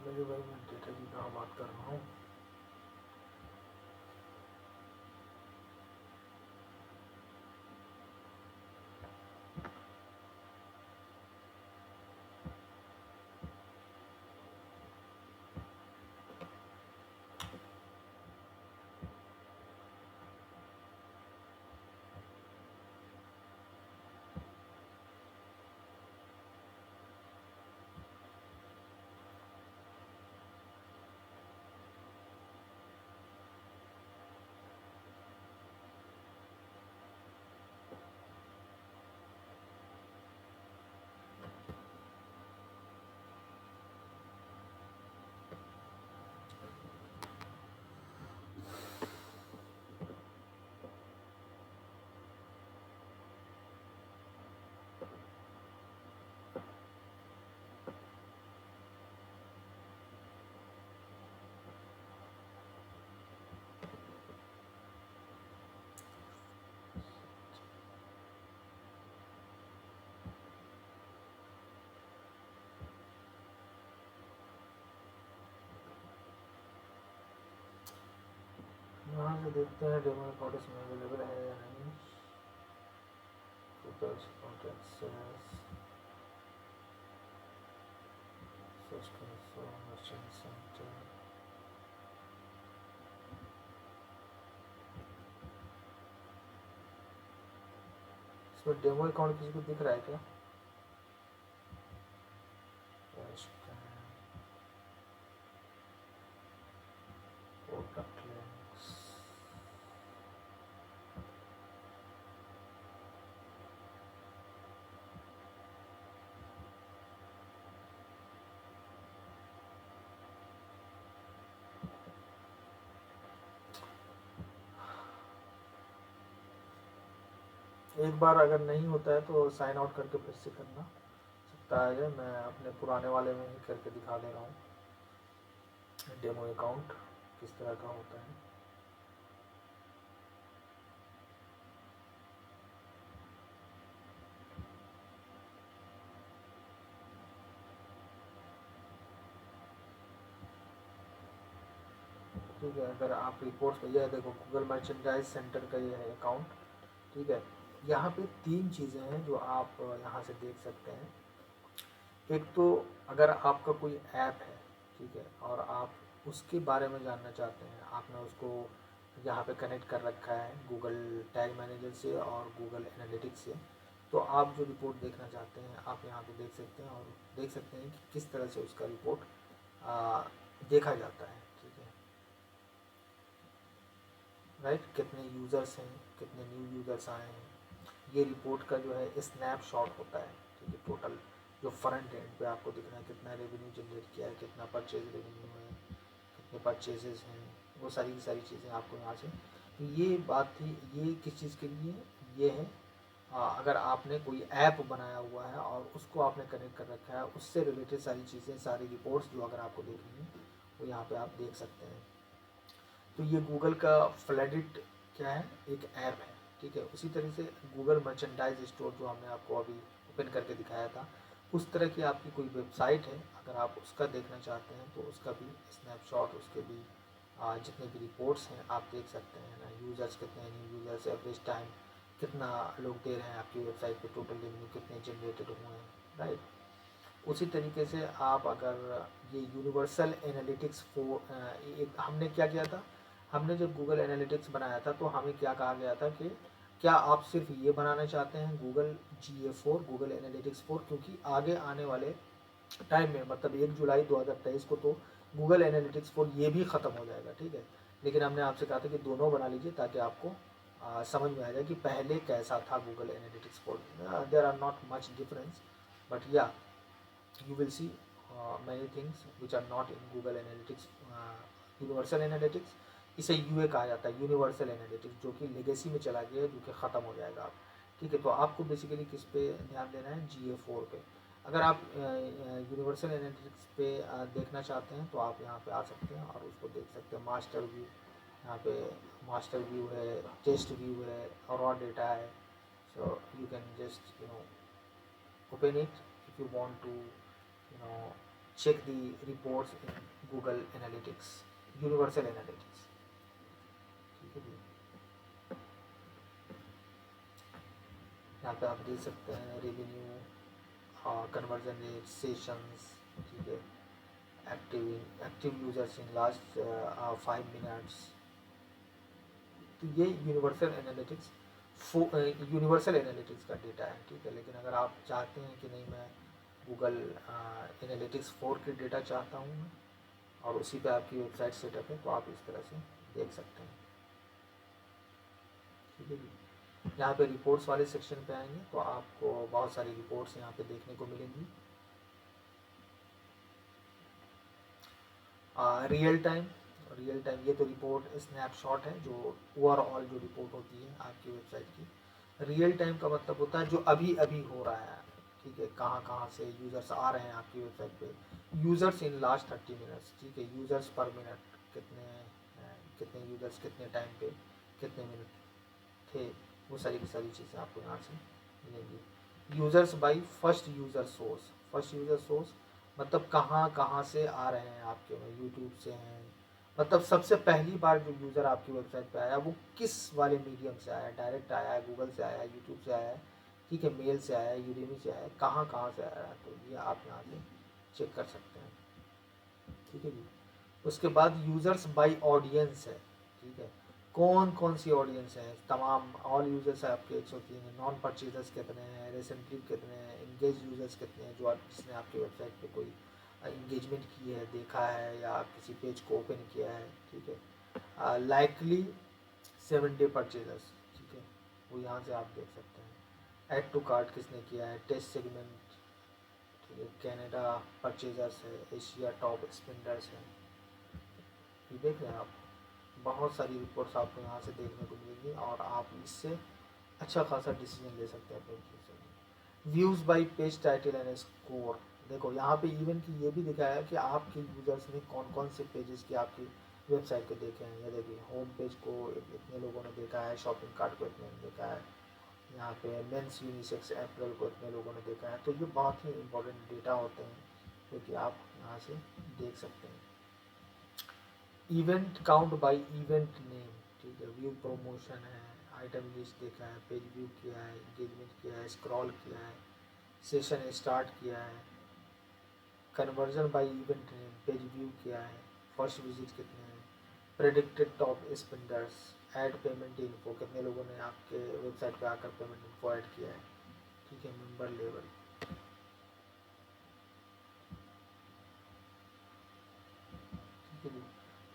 S1: मेरे भाई मैं डेटा की कहाँ बात कर रहा हूँ। यहाँ से देखते हैं डेमो अकाउंट इसमें अवेलेबल है या नहीं। Focus, contact, search console, merchant center। इसमें डेमो अकाउंट किसी को दिख रहा है क्या? Product links। एक बार अगर नहीं होता है तो साइन आउट करके फिर से करना सकता है। मैं अपने पुराने वाले में ही करके दिखा दे रहा हूँ डेमो अकाउंट किस तरह का होता है। ठीक है, अगर आप रिपोर्ट्स में यह देखो गूगल मर्चेंडाइज सेंटर का ये है अकाउंट। ठीक है, यहाँ पे 3 चीज़ें हैं जो आप यहाँ से देख सकते हैं। एक तो अगर आपका कोई ऐप है, ठीक है, और आप उसके बारे में जानना चाहते हैं, आपने उसको यहाँ पे कनेक्ट कर रखा है गूगल टैग मैनेजर से और गूगल एनालिटिक्स से, तो आप जो रिपोर्ट देखना चाहते हैं आप यहाँ पे देख सकते हैं, और देख सकते हैं कि किस तरह से उसका रिपोर्ट देखा जाता है। ठीक है, राइट, कितने यूज़र्स हैं, कितने न्यू यूज़र्स आए हैं, ये रिपोर्ट का जो है स्नैपशॉट होता है। ठीक है, टोटल जो फ्रंट एंड पे आपको दिख रहा है कितना रेवेन्यू जनरेट किया है, कितना परचेज रेवेन्यू है, कितने परचेजेस हैं, वो सारी की सारी चीज़ें आपको यहाँ से। तो ये बात थी, ये किस चीज़ के लिए, ये है। अगर आपने कोई ऐप बनाया हुआ है और उसको आपने कनेक्ट कर रखा है, उससे रिलेटेड सारी चीज़ें, सारी रिपोर्ट्स जो अगर आपको देखनी है वो यहाँ पे आप देख सकते हैं। तो ये गूगल का फ्लडिट क्या है, एक ऐप है, ठीक है। उसी तरह से गूगल मर्चेंडाइज स्टोर जो हमने आपको अभी ओपन करके दिखाया था, उस तरह की आपकी कोई वेबसाइट है, अगर आप उसका देखना चाहते हैं तो उसका भी स्नैपशॉट, उसके भी जितने भी रिपोर्ट्स हैं आप देख सकते हैं ना। यूज़र्स कितने हैं, न्यू यूज़र्स, एवरेज टाइम कितना लोग दे रहे हैं आपकी वेबसाइट पे, टोटल रेवेन्यू कितने जनरेटेड हुए हैं, राइट। उसी तरीके से आप अगर ये यूनिवर्सल एनालिटिक्स हमने क्या किया था, हमने जब गूगल एनालिटिक्स बनाया था तो हमें क्या कहा गया था कि क्या आप सिर्फ ये बनाना चाहते हैं गूगल GA4, गूगल एनालिटिक्स 4, क्योंकि आगे आने वाले टाइम में, मतलब 1 जुलाई 2023 को तो गूगल एनालिटिक्स 4 ये भी ख़त्म हो जाएगा, ठीक है। लेकिन हमने आपसे कहा था कि दोनों बना लीजिए ताकि आपको समझ में आ जाए कि पहले कैसा था Google Analytics 4। There are not much difference, but yeah you will see many things which are not in Google Analytics, universal analytics. इसे यूए कहा जाता है, यूनिवर्सल एनालिटिक्स, जो कि लेगेसी में चला गया है, जो कि ख़त्म हो जाएगा आप, ठीक है। तो आपको बेसिकली किस पे ध्यान देना है, GA4 पे। अगर आप यूनिवर्सल एनालिटिक्स पे देखना चाहते हैं तो आप यहाँ पे आ सकते हैं और उसको देख सकते हैं। मास्टर व्यू, यहाँ पे मास्टर व्यू है, टेस्ट व्यू है और रॉ डेटा है। So you can just open it if you want to check the reports in Google Analytics, Universal Analytics, ठीक है जी। यहाँ पे आप देख सकते हैं रेवेन्यू, कन्वर्जन रेट, सेशंस, ठीक है, active users in last 5 minutes. तो ये यूनिवर्सल एनालिटिक्स का डेटा है, ठीक है। लेकिन अगर आप चाहते हैं कि नहीं, मैं गूगल एनालिटिक्स 4 की डेटा चाहता हूँ मैं, और उसी पे आपकी वेबसाइट सेटअप है, तो आप इस तरह से देख सकते हैं, ठीक है जी। यहाँ पे रिपोर्ट्स वाले सेक्शन पे आएंगे तो आपको बहुत सारी रिपोर्ट्स यहाँ पे देखने को मिलेंगी। रियल टाइम ये तो रिपोर्ट स्नैपशॉट है, जो ओवरऑल जो रिपोर्ट होती है आपकी वेबसाइट की। रियल टाइम का मतलब होता है जो अभी अभी हो रहा है, ठीक है, कहाँ कहाँ से यूज़र्स आ रहे हैं आपकी वेबसाइट पे। यूज़र्स इन लास्ट 30 मिनट्स, ठीक है, यूज़र्स पर मिनट कितने हैं, कितने यूज़र्स कितने टाइम पे कितने मिनट थे, वो सारी की सारी चीज़ें आपको यहाँ से मिलेंगी। Users by first user source मतलब कहाँ कहाँ से आ रहे हैं आपके में, यूट्यूब से हैं, मतलब सबसे पहली बार जो यूज़र आपकी वेबसाइट पे आया वो किस वाले मीडियम से आया, डायरेक्ट आया है, गूगल से आया है, यूट्यूब से आया है, ठीक है, मेल से आया है, यूडेमी से आया है, कहाँ कहाँ से आया है, तो ये आप यहाँ से चेक कर सकते हैं, ठीक है जी। उसके बाद यूज़र्स बाई ऑडियंस है, ठीक है, कौन कौन सी ऑडियंस है, तमाम ऑल यूज़र्स है आपके 103 हैं। नॉन परचेजर्स कितने हैं, रिसेंटली कितने हैं, इंगेज यूज़र्स कितने हैं, जो जिसने आपकी वेबसाइट पे कोई इंगेजमेंट की है, देखा है, या किसी पेज को ओपन किया है, ठीक है। लाइकली 7 डे परचेजर्स, ठीक है, वो यहाँ से आप देख सकते हैं। ऐड टू कार्ट किसने किया है, टेस्ट सेगमेंट, ठीक है, कैनेडा परचेजर्स है, एशिया टॉप स्पेंडर्स है, ये देख रहे हैं आप। बहुत सारी रिपोर्ट्स आपको यहाँ से देखने को मिलेंगी और आप इससे अच्छा खासा डिसीजन ले सकते हैं अपने फ्यूचर में। Views bye page title and score, देखो यहाँ पे इवन की ये भी दिखाया है कि आपके यूज़र्स ने कौन कौन से पेजेस की आपकी वेबसाइट पे देखे हैं। ये देखिए, होम पेज को इतने लोगों ने देखा है, शॉपिंग कार्ट को इतने ने देखा है, यहाँ पे मेंस यूनिसेक्स अप्रैल को इतने लोगों ने देखा है। तो ये बहुत ही इंपॉर्टेंट डेटा होते हैं जो कि आप यहाँ से देख सकते हैं। Event count by event name, ठीक है, व्यू प्रमोशन है, आइटम लिस्ट देखा है, पेज व्यू किया है, इंगेजमेंट किया है, स्क्रॉल किया है, सेशन स्टार्ट किया है, conversion by event name, page view किया है, फर्स्ट विजिट कितने हैं, predicted top spenders, add payment info, कितने लोगों ने आपके वेबसाइट पे आकर पेमेंट इन्फो ऐड किया है, ठीक है, मेंबर लेवल, ठीक है जी।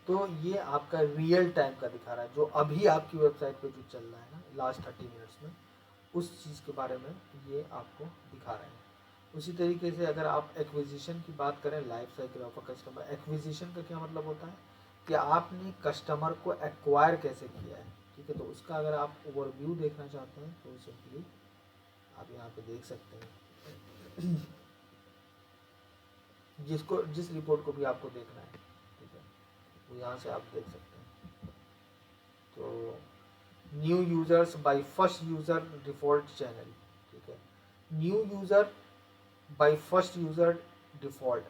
S1: तो ये आपका रियल टाइम का दिखा रहा है, जो अभी आपकी वेबसाइट पे जो चल रहा है ना लास्ट 30 मिनट्स में, उस चीज़ के बारे में ये आपको दिखा रहे हैं। उसी तरीके से अगर आप एक्विजिशन की बात करें, life cycle of a customer, acquisition का क्या मतलब होता है कि आपने कस्टमर को एक्वायर कैसे किया है, ठीक है। तो उसका अगर आप ओवरव्यू देखना चाहते हैं तो सिंपली आप यहाँ पे देख सकते हैं जिस रिपोर्ट को भी आपको देखना है, ठीक है, वो यहाँ से आप देख सकते हैं। तो new users by first user default channel, ठीक है, new user by first user default,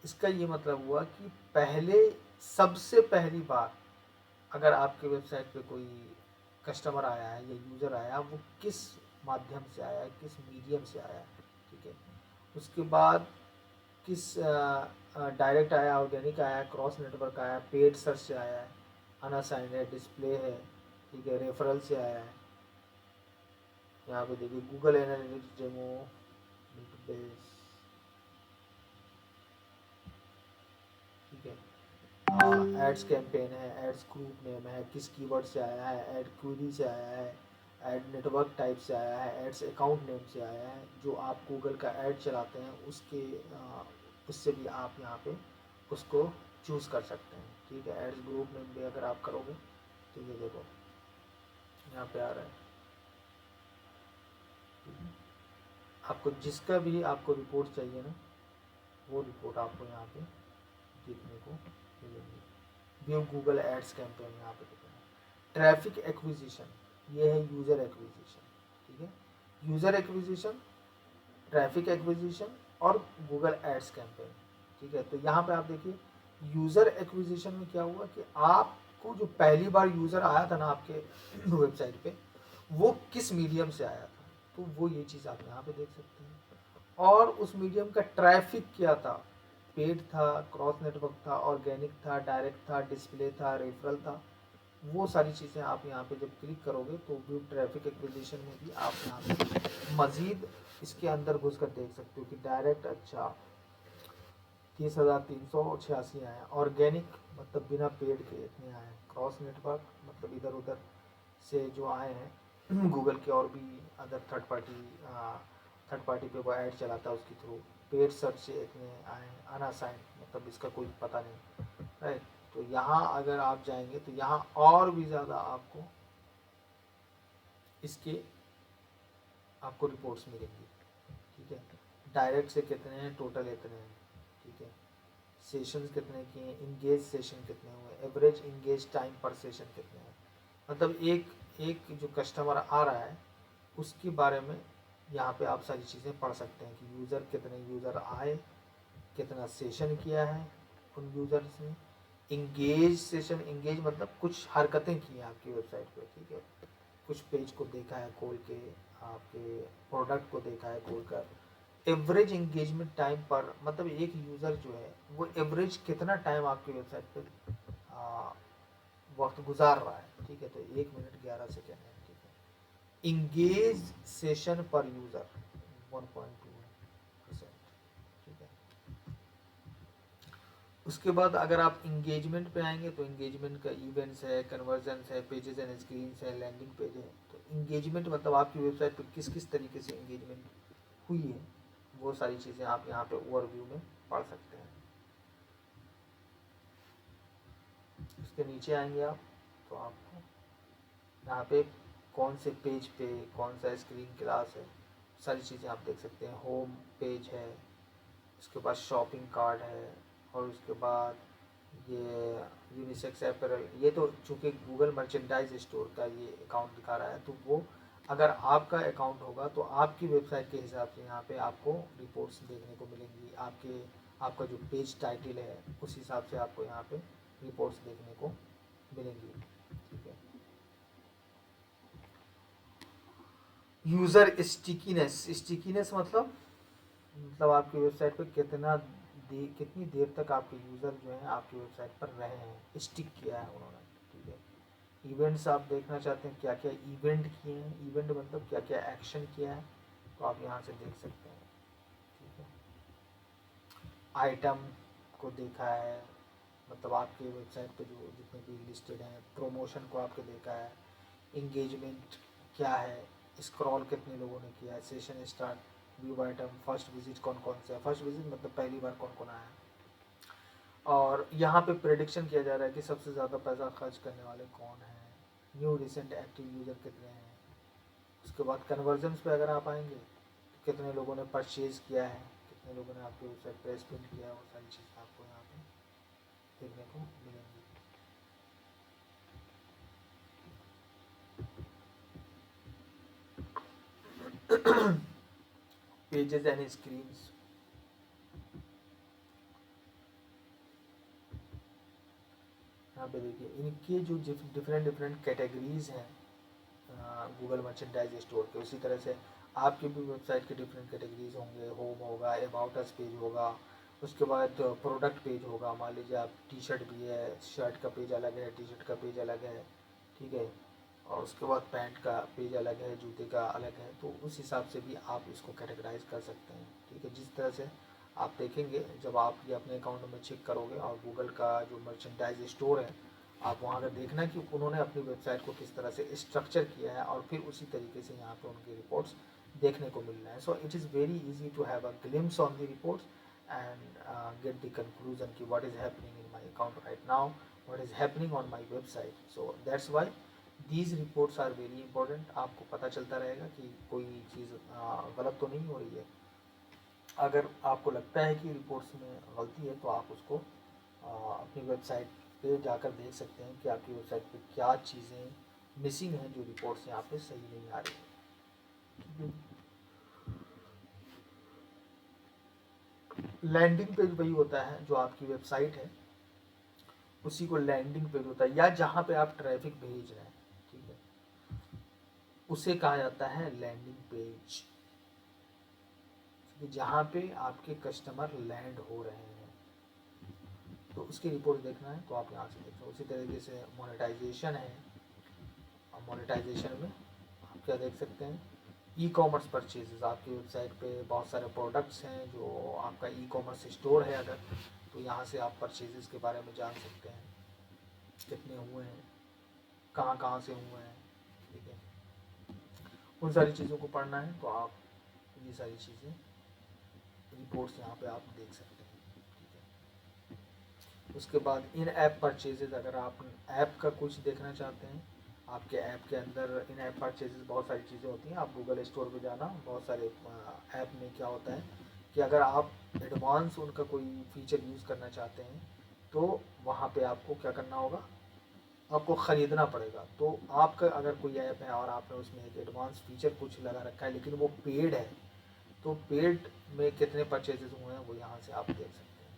S1: इसका ये मतलब हुआ कि पहले सबसे पहली बार अगर आपके वेबसाइट पे कोई कस्टमर आया है या यूज़र आया है, वो किस माध्यम से आया है, किस मीडियम से आया है, ठीक है, उसके बाद किस डायरेक्ट आया, ऑर्गेनिक आया, क्रॉस नेटवर्क आया, पेड सर्च से आया है, अनअसाइंड है, डिस्प्ले है, ठीक है, रेफरल से आया है। यहाँ पे देखिए गूगल एनालिटिक्स डेमो, बेस, ठीक है, एड्स कैंपेन है, एड्स ग्रुप नेम है, किस कीवर्ड से आया है, एड क्वेरी से आया है, एड नेटवर्क टाइप से आया है, एड्स अकाउंट नेम से आया है, जो आप गूगल का ऐड चलाते हैं उसके उससे भी आप यहाँ पे उसको चूज़ कर सकते हैं, ठीक है। एड्स ग्रुप नेम भी अगर आप करोगे तो ये देखो यहाँ पे आ रहा है, ठीक है। आपको जिसका भी आपको रिपोर्ट चाहिए ना, वो रिपोर्ट आपको यहाँ पे देखने को मिलेंगी। व्यू गूगल एड्स कैंपेन यहाँ पे दिख रहा है। ट्रैफिक एक्विजिशन, ये है यूज़र एक्विजिशन, ठीक है, यूज़र एक्विजिशन, ट्रैफिक एक्विजिशन और गूगल एड्स कैंपेन, ठीक है। तो यहाँ पे आप देखिए यूज़र एक्विजिशन में क्या हुआ कि आपको जो पहली बार यूज़र आया था ना आपके वेबसाइट पे, वो किस मीडियम से आया था, तो वो ये चीज़ आप यहाँ पे देख सकते हैं। और उस मीडियम का ट्रैफिक क्या था, पेड था, क्रॉस नेटवर्क था, ऑर्गेनिक था, डायरेक्ट था, डिस्प्ले था, रेफरल था, वो सारी चीज़ें आप यहाँ पे जब क्लिक करोगे तो व्यू ट्रैफिक एक्विजिशन में भी आप यहाँ पे मज़ीद इसके अंदर घुस कर देख सकते हो कि डायरेक्ट अच्छा 30,386 आए, ऑर्गेनिक मतलब बिना पेड के इतने आए, क्रॉस नेटवर्क मतलब इधर उधर से जो आए हैं गूगल के और भी अदर थर्ड पार्टी पे वो ऐड चलाता है उसके थ्रू, पेड सर्च से इतने आए, अनअसाइंड मतलब इसका कोई पता नहीं, राइट। तो यहाँ अगर आप जाएंगे तो यहाँ और भी ज़्यादा आपको इसके आपको रिपोर्ट्स मिलेंगी, ठीक है। डायरेक्ट से कितने हैं, टोटल इतने हैं, ठीक है, सेशंस कितने किए हैं, इंगेज सेशन कितने हुए, एवरेज इंगेज टाइम पर सेशन कितने हैं, मतलब एक एक जो कस्टमर आ रहा है उसके बारे में यहाँ पे आप सारी चीज़ें पढ़ सकते हैं कि यूज़र कितने यूज़र आए, कितना सेशन किया है उन यूज़र्स ने, इंगेज सेशन, इंगेज मतलब कुछ हरकतें की हैं आपकी वेबसाइट पे, ठीक है, कुछ पेज को देखा है खोल के, आपके प्रोडक्ट को देखा है खोल कर, एवरेज इंगेजमेंट टाइम पर मतलब एक यूज़र जो है वो एवरेज कितना टाइम आपकी वेबसाइट पे वक्त गुजार रहा है, ठीक है, तो 1 मिनट 11 सेकेंड है, ठीक है। इंगेज सेशन पर यूज़र 1.2%, ठीक है। उसके बाद अगर आप इंगेजमेंट पे आएंगे तो इंगेजमेंट का इवेंट्स है, कन्वर्जन्स है, पेजेस एंड स्क्रीन्स है, लैंडिंग पेज है। तो इंगेजमेंट मतलब आपकी वेबसाइट पे किस किस तरीके से इंगेजमेंट हुई है, वो सारी चीज़ें आप यहाँ पे ओवरव्यू में पढ़ सकते हैं। उसके नीचे आएंगे आप तो आपको यहाँ पे कौन से पेज पे कौन सा स्क्रीन क्लास है, सारी चीज़ें आप देख सकते हैं। होम पेज है, उसके बाद शॉपिंग कार्ड है, और उसके बाद ये यूनिसेक्स अपैरल, ये तो चूँकि गूगल मर्चेंडाइज स्टोर का ये अकाउंट दिखा रहा है, तो वो अगर आपका अकाउंट होगा तो आपकी वेबसाइट के हिसाब से यहाँ पे आपको रिपोर्ट्स देखने को मिलेंगी, आपका जो पेज टाइटल है उस हिसाब से आपको यहाँ पे रिपोर्ट्स देखने को मिलेंगी, ठीक है। यूज़र स्टिकीनेस मतलब आपकी वेबसाइट पे कितनी देर तक आपके यूज़र जो हैं आपकी वेबसाइट पर रहे हैं, स्टिक किया है उन्होंने, ठीक है। इवेंट्स आप देखना चाहते हैं क्या क्या इवेंट किए हैं, इवेंट मतलब क्या क्या एक्शन किया है, तो आप यहाँ से देख सकते हैं, ठीक है। आइटम को देखा है, मतलब आपके वेबसाइट पे जो जितने भी लिस्टेड हैं, प्रमोशन को आपके देखा है, इंगेजमेंट क्या है, स्क्रॉल कितने लोगों ने किया है, session start, view item, first visit कौन कौन से है, फर्स्ट विजिट मतलब पहली बार कौन कौन आया है, और यहाँ पे प्रेडिक्शन किया जा रहा है कि सबसे ज़्यादा पैसा खर्च करने वाले कौन हैं, न्यू रिसेंट एक्टिव यूज़र कितने हैं। उसके बाद कन्वर्जन्स पे अगर आप आएंगे तो कितने लोगों ने परचेज़ किया है, कितने लोगों ने आपकी वेबसाइट पर स्पेंड किया है, वो सारी चीज़ें आपको यहाँ पे देखने को मिलेंगी। पेजेस एंड स्क्रीन्स, यहाँ पे देखिए इनके जो डिफरेंट डिफरेंट कैटेगरीज हैं गूगल मर्चेंडाइज स्टोर के, उसी तरह से आपकी भी वेबसाइट के डिफरेंट कैटेगरीज होंगे। होम होगा, अबाउट अस पेज होगा, उसके बाद प्रोडक्ट पेज होगा। मान लीजिए आप टी शर्ट भी है, शर्ट का पेज अलग है, टी शर्ट का पेज अलग है, ठीक है। और उसके बाद पैंट का पेज अलग है, जूते का अलग है। तो उस हिसाब से भी आप इसको कैटेगराइज कर सकते हैं, ठीक है। जिस तरह से आप देखेंगे जब आप ये अपने अकाउंट में चेक करोगे और गूगल का जो मर्चेंडाइज स्टोर है, आप वहाँ अगर देखना कि उन्होंने अपनी वेबसाइट को किस तरह से स्ट्रक्चर किया है, और फिर उसी तरीके से यहाँ पे उनकी रिपोर्ट्स देखने को मिल रहे हैं। So it is very easy to have a glimpse on the reports and get the conclusion कि what is happening in my account right now, what is happening on my website. So that's why these reports are very important. आपको पता चलता रहेगा कि कोई चीज़ गलत तो नहीं हो रही है। अगर आपको लगता है कि रिपोर्ट्स में गलती है तो आप उसको अपनी वेबसाइट पे जाकर देख सकते हैं कि आपकी वेबसाइट पे क्या चीज़ें मिसिंग हैं, जो रिपोर्ट्स यहाँ पे सही नहीं आ रही है। लैंडिंग पेज वही होता है जो आपकी वेबसाइट है, उसी को लैंडिंग पेज होता है, या जहाँ पे आप ट्रैफिक भेज रहे हैं, ठीक है, उसे कहा जाता है लैंडिंग पेज। जहाँ पे आपके कस्टमर लैंड हो रहे हैं तो उसकी रिपोर्ट देखना है तो आप यहाँ से देख लो। उसी तरीके से मोनेटाइजेशन है, और मोनेटाइजेशन में आप क्या देख सकते हैं, ई कॉमर्स परचेजेस। आपकी वेबसाइट पे बहुत सारे प्रोडक्ट्स हैं, जो आपका ई कॉमर्स स्टोर है अगर, तो यहाँ से आप परचेजेस के बारे में जान सकते हैं, कितने हुए हैं, कहाँ कहाँ से हुए हैं, ठीक है। उन सारी चीज़ों को पढ़ना है तो आप ये सारी चीज़ें रिपोर्ट्स यहाँ पे आप देख सकते हैं, ठीक है। उसके बाद इन ऐप परचेजेस, अगर आप ऐप का कुछ देखना चाहते हैं, आपके ऐप के अंदर इन ऐप परचेजेस बहुत सारी चीज़ें होती हैं। आप गूगल स्टोर पे जाना, बहुत सारे ऐप में क्या होता है कि अगर आप एडवांस उनका कोई फीचर यूज़ करना चाहते हैं तो वहाँ पे आपको क्या करना होगा, आपको ख़रीदना पड़ेगा। तो आपका अगर कोई ऐप है और आपने उसमें एक एडवांस फीचर कुछ लगा रखा है लेकिन वो पेड है, तो पेड में कितने परचेजेस हुए हैं वो यहाँ से आप देख सकते हैं।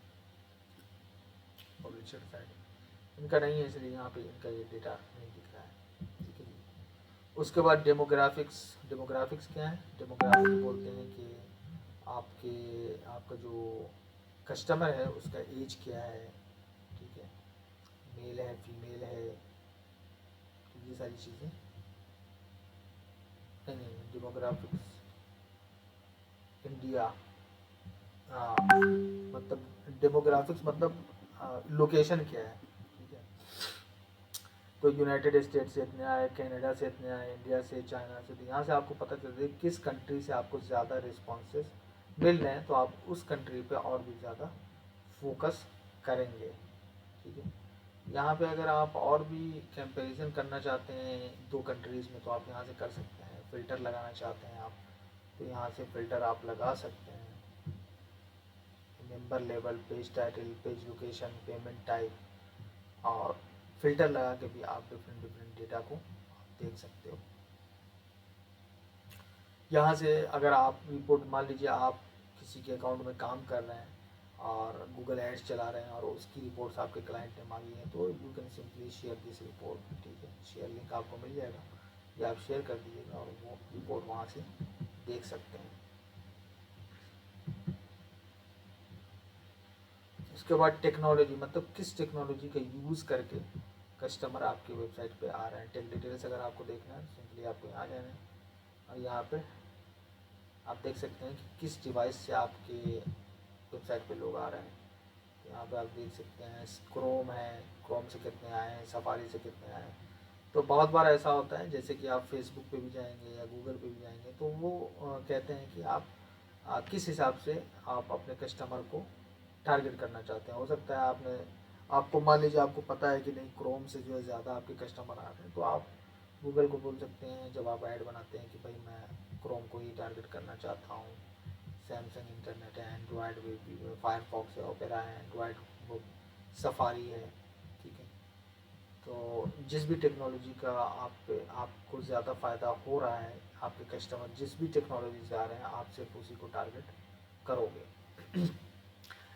S1: पब्लिशर साइड इनका नहीं है, इसलिए यहाँ पे इनका ये डेटा नहीं दिख रहा है, ठीक है जी। उसके बाद डेमोग्राफिक्स। डेमोग्राफिक्स क्या है, डेमोग्राफिक्स बोलते हैं कि आपके आपका जो कस्टमर है उसका एज क्या है, ठीक है, मेल है फीमेल है, तो ये सारी चीज़ें। नहीं नहीं, डेमोग्राफिक्स इंडिया, हाँ, मतलब डेमोग्राफिक्स मतलब लोकेशन क्या है, ठीक है। तो यूनाइटेड स्टेट से इतने आए, कनाडा से इतने आए, इंडिया से, चाइना से, तो यहाँ से आपको पता चलता है किस कंट्री से आपको ज़्यादा रिस्पॉन्सेस मिल रहे हैं, तो आप उस कंट्री पे और भी ज़्यादा फोकस करेंगे, ठीक है। यहाँ पे अगर आप और भी कंपैरिजन करना चाहते हैं दो कंट्रीज़ में तो आप यहाँ से कर सकते हैं। फ़िल्टर लगाना चाहते हैं आप तो यहाँ से फ़िल्टर आप लगा सकते हैं, member level, page title, page location, payment type, और फिल्टर लगा के भी आप डिफरेंट डिफरेंट डेटा को देख सकते हो। यहाँ से अगर आप रिपोर्ट, मान लीजिए आप किसी के अकाउंट में काम कर रहे हैं और गूगल एड्स चला रहे हैं और उसकी रिपोर्ट्स आपके क्लाइंट ने मांगी है, तो you can simply share this report, ठीक है। शेयर लिंक आपको मिल जाएगा, या आप शेयर कर दीजिएगा और वो रिपोर्ट वहाँ से देख सकते हैं। उसके बाद टेक्नोलॉजी, मतलब किस टेक्नोलॉजी का यूज़ करके कस्टमर आपकी वेबसाइट पे आ रहे हैं। टेक डिटेल्स अगर आपको देखना है सिंपली आपको यहाँ जाना है, और यहाँ पे आप देख सकते हैं कि किस डिवाइस से आपके वेबसाइट पे लोग आ रहे हैं। तो यहाँ पे आप देख सकते हैं क्रोम है, क्रोम से कितने आए हैं, सफारी से कितने आए हैं। तो बहुत बार ऐसा होता है जैसे कि आप फेसबुक पे भी जाएंगे या गूगल पे भी जाएंगे तो वो कहते हैं कि आप किस हिसाब से आप अपने कस्टमर को टारगेट करना चाहते हैं। हो सकता है आपने, आपको मान लीजिए आपको पता है कि नहीं क्रोम से जो है ज़्यादा आपके कस्टमर आ रहे हैं, तो आप गूगल को बोल सकते हैं जब आप ऐड बनाते हैं कि भाई मैं क्रोम को ही टारगेट करना चाहता हूँ, सैमसंग इंटरनेट है, एंड्रॉयड वेब, फायरफॉक्स है, ओपेरा है, एंड्रॉयड वो सफारी है, ठीक है। तो जिस भी टेक्नोलॉजी का आपको ज़्यादा फ़ायदा हो रहा है, आपके कस्टमर जिस भी टेक्नोलॉजी से आ रहे हैं, आप सिर्फ उसी को टारगेट करोगे।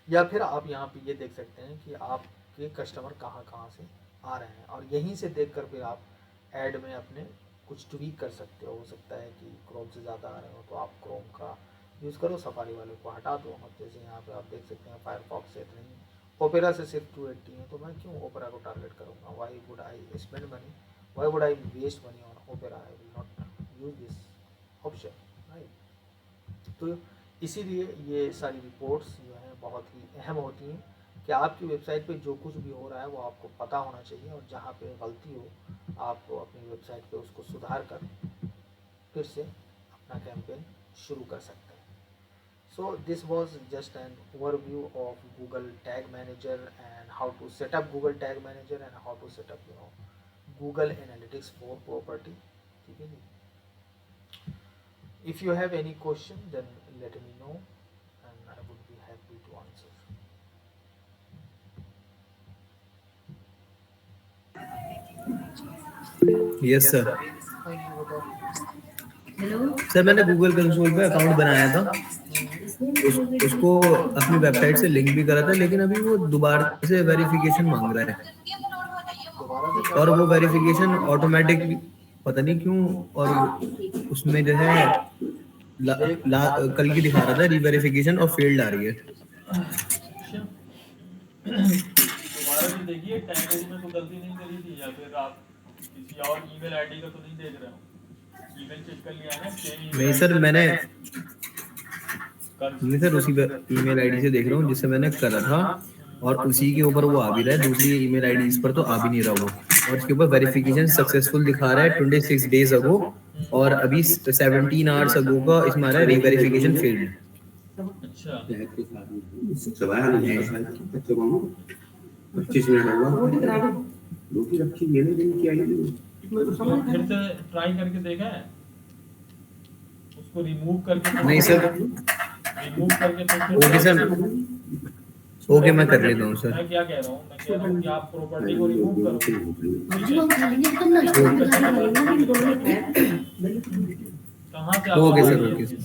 S1: या फिर आप यहाँ पे ये देख सकते हैं कि आपके कस्टमर कहाँ कहाँ से आ रहे हैं, और यहीं से देखकर फिर आप ऐड में अपने कुछ ट्वीक कर सकते हो सकता है कि क्रोम से ज़्यादा आ रहे हो तो आप क्रोम का यूज़ करो, सफारी वाले को हटा दो। और जैसे यहाँ पे आप देख सकते हैं फायरफॉक्स से नहीं, ओपेरा से सिर्फ 280 है, तो मैं क्यों ओपेरा को टारगेट करूँगा? Why would I spend money, why would I waste money on Opera? I will not use this option, right. तो इसीलिए ये सारी रिपोर्ट्स जो हैं बहुत ही अहम होती हैं कि आपकी वेबसाइट पे जो कुछ भी हो रहा है वो आपको पता होना चाहिए, और जहाँ पे गलती हो आप अपनी वेबसाइट पे उसको सुधार कर फिर से अपना कैंपेन शुरू कर सकते हैं। So this was just an overview of Google Tag Manager and how to set up Google Tag Manager and how to set up Google Analytics for property, ठीक है जी। If you have any question then let me know and I would be happy to answer.
S2: Yes sir.
S1: हाँ जी बताओ।
S2: Sir मैंने Google console पे account बनाया था, उसको अपनी वेबसाइट से लिंक भी करा था, लेकिन अभी वो दोबारा से वेरिफिकेशन मांग रहा है,
S1: दोबारा से
S2: और वो वेरिफिकेशन ऑटोमेटिक पता नहीं क्यों, और उसमें जो है कल की दिखा रहा था रीवेरिफिकेशन और फेल्ड आ रही है।
S3: दोबारा भी देखिए, टैग में तो गलती नहीं करी थी, या फिर आप किसी और ईमेल आईडी का तो नहीं देख रहे हो? ईमेल चेक कर लिया है?
S2: नहीं सर, मैंने नहीं सर उसी ईमेल आईडी से देख रहा हूँ जिससे मैंने करा था, और उसी के ऊपर वो आ भी रहा है, दूसरी ईमेल आईडी इस पर तो आ भी नहीं रहा वो, और इसके ऊपर वेरिफिकेशन सक्सेसफुल दिखा रहा है 26 डेज अगो, और अभी 17 आवर्स अगो का इसमें आ रहा है रीवेरिफिकेशन फेल्ड।
S3: अच्छा,
S4: 25 मिनट हुआ रोटी रखी ये नहीं दिन की आई
S3: उसको फिर से ट्राई करके देखा है? उसको रिमूव करके
S2: नहीं सर,
S3: रिमूव करके तो
S2: ओके सर, ओके मैं कर लेता हूँ सर।
S3: मैं क्या कह रहा हूँ, मैं कह रहा हूँ कि आप प्रॉपर्टी को रिमूव करो। कहाँ से आप
S2: ओके सर, ओके सर।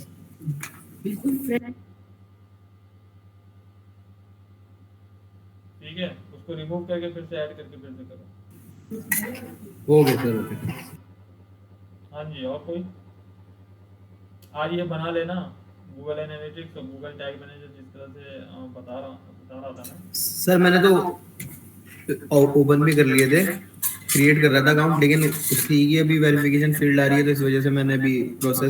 S3: ठीक है, उसको रिमूव करके फिर से ऐड करके फिर से करो।
S2: Okay sir, okay.
S3: हाँ जी, और कोई? आज ये बना लेना गूगल एनालिटिक्स और गूगल टैग मैनेजर, जिस तरह से बता रहा था ना
S2: सर। मैंने तो ओपन भी कर लिए थे, क्रिएट कर रहा था अकाउंट, लेकिन उसकी अभी वेरिफिकेशन फील्ड आ रही है, तो इस वजह से मैंने अभी प्रोसेस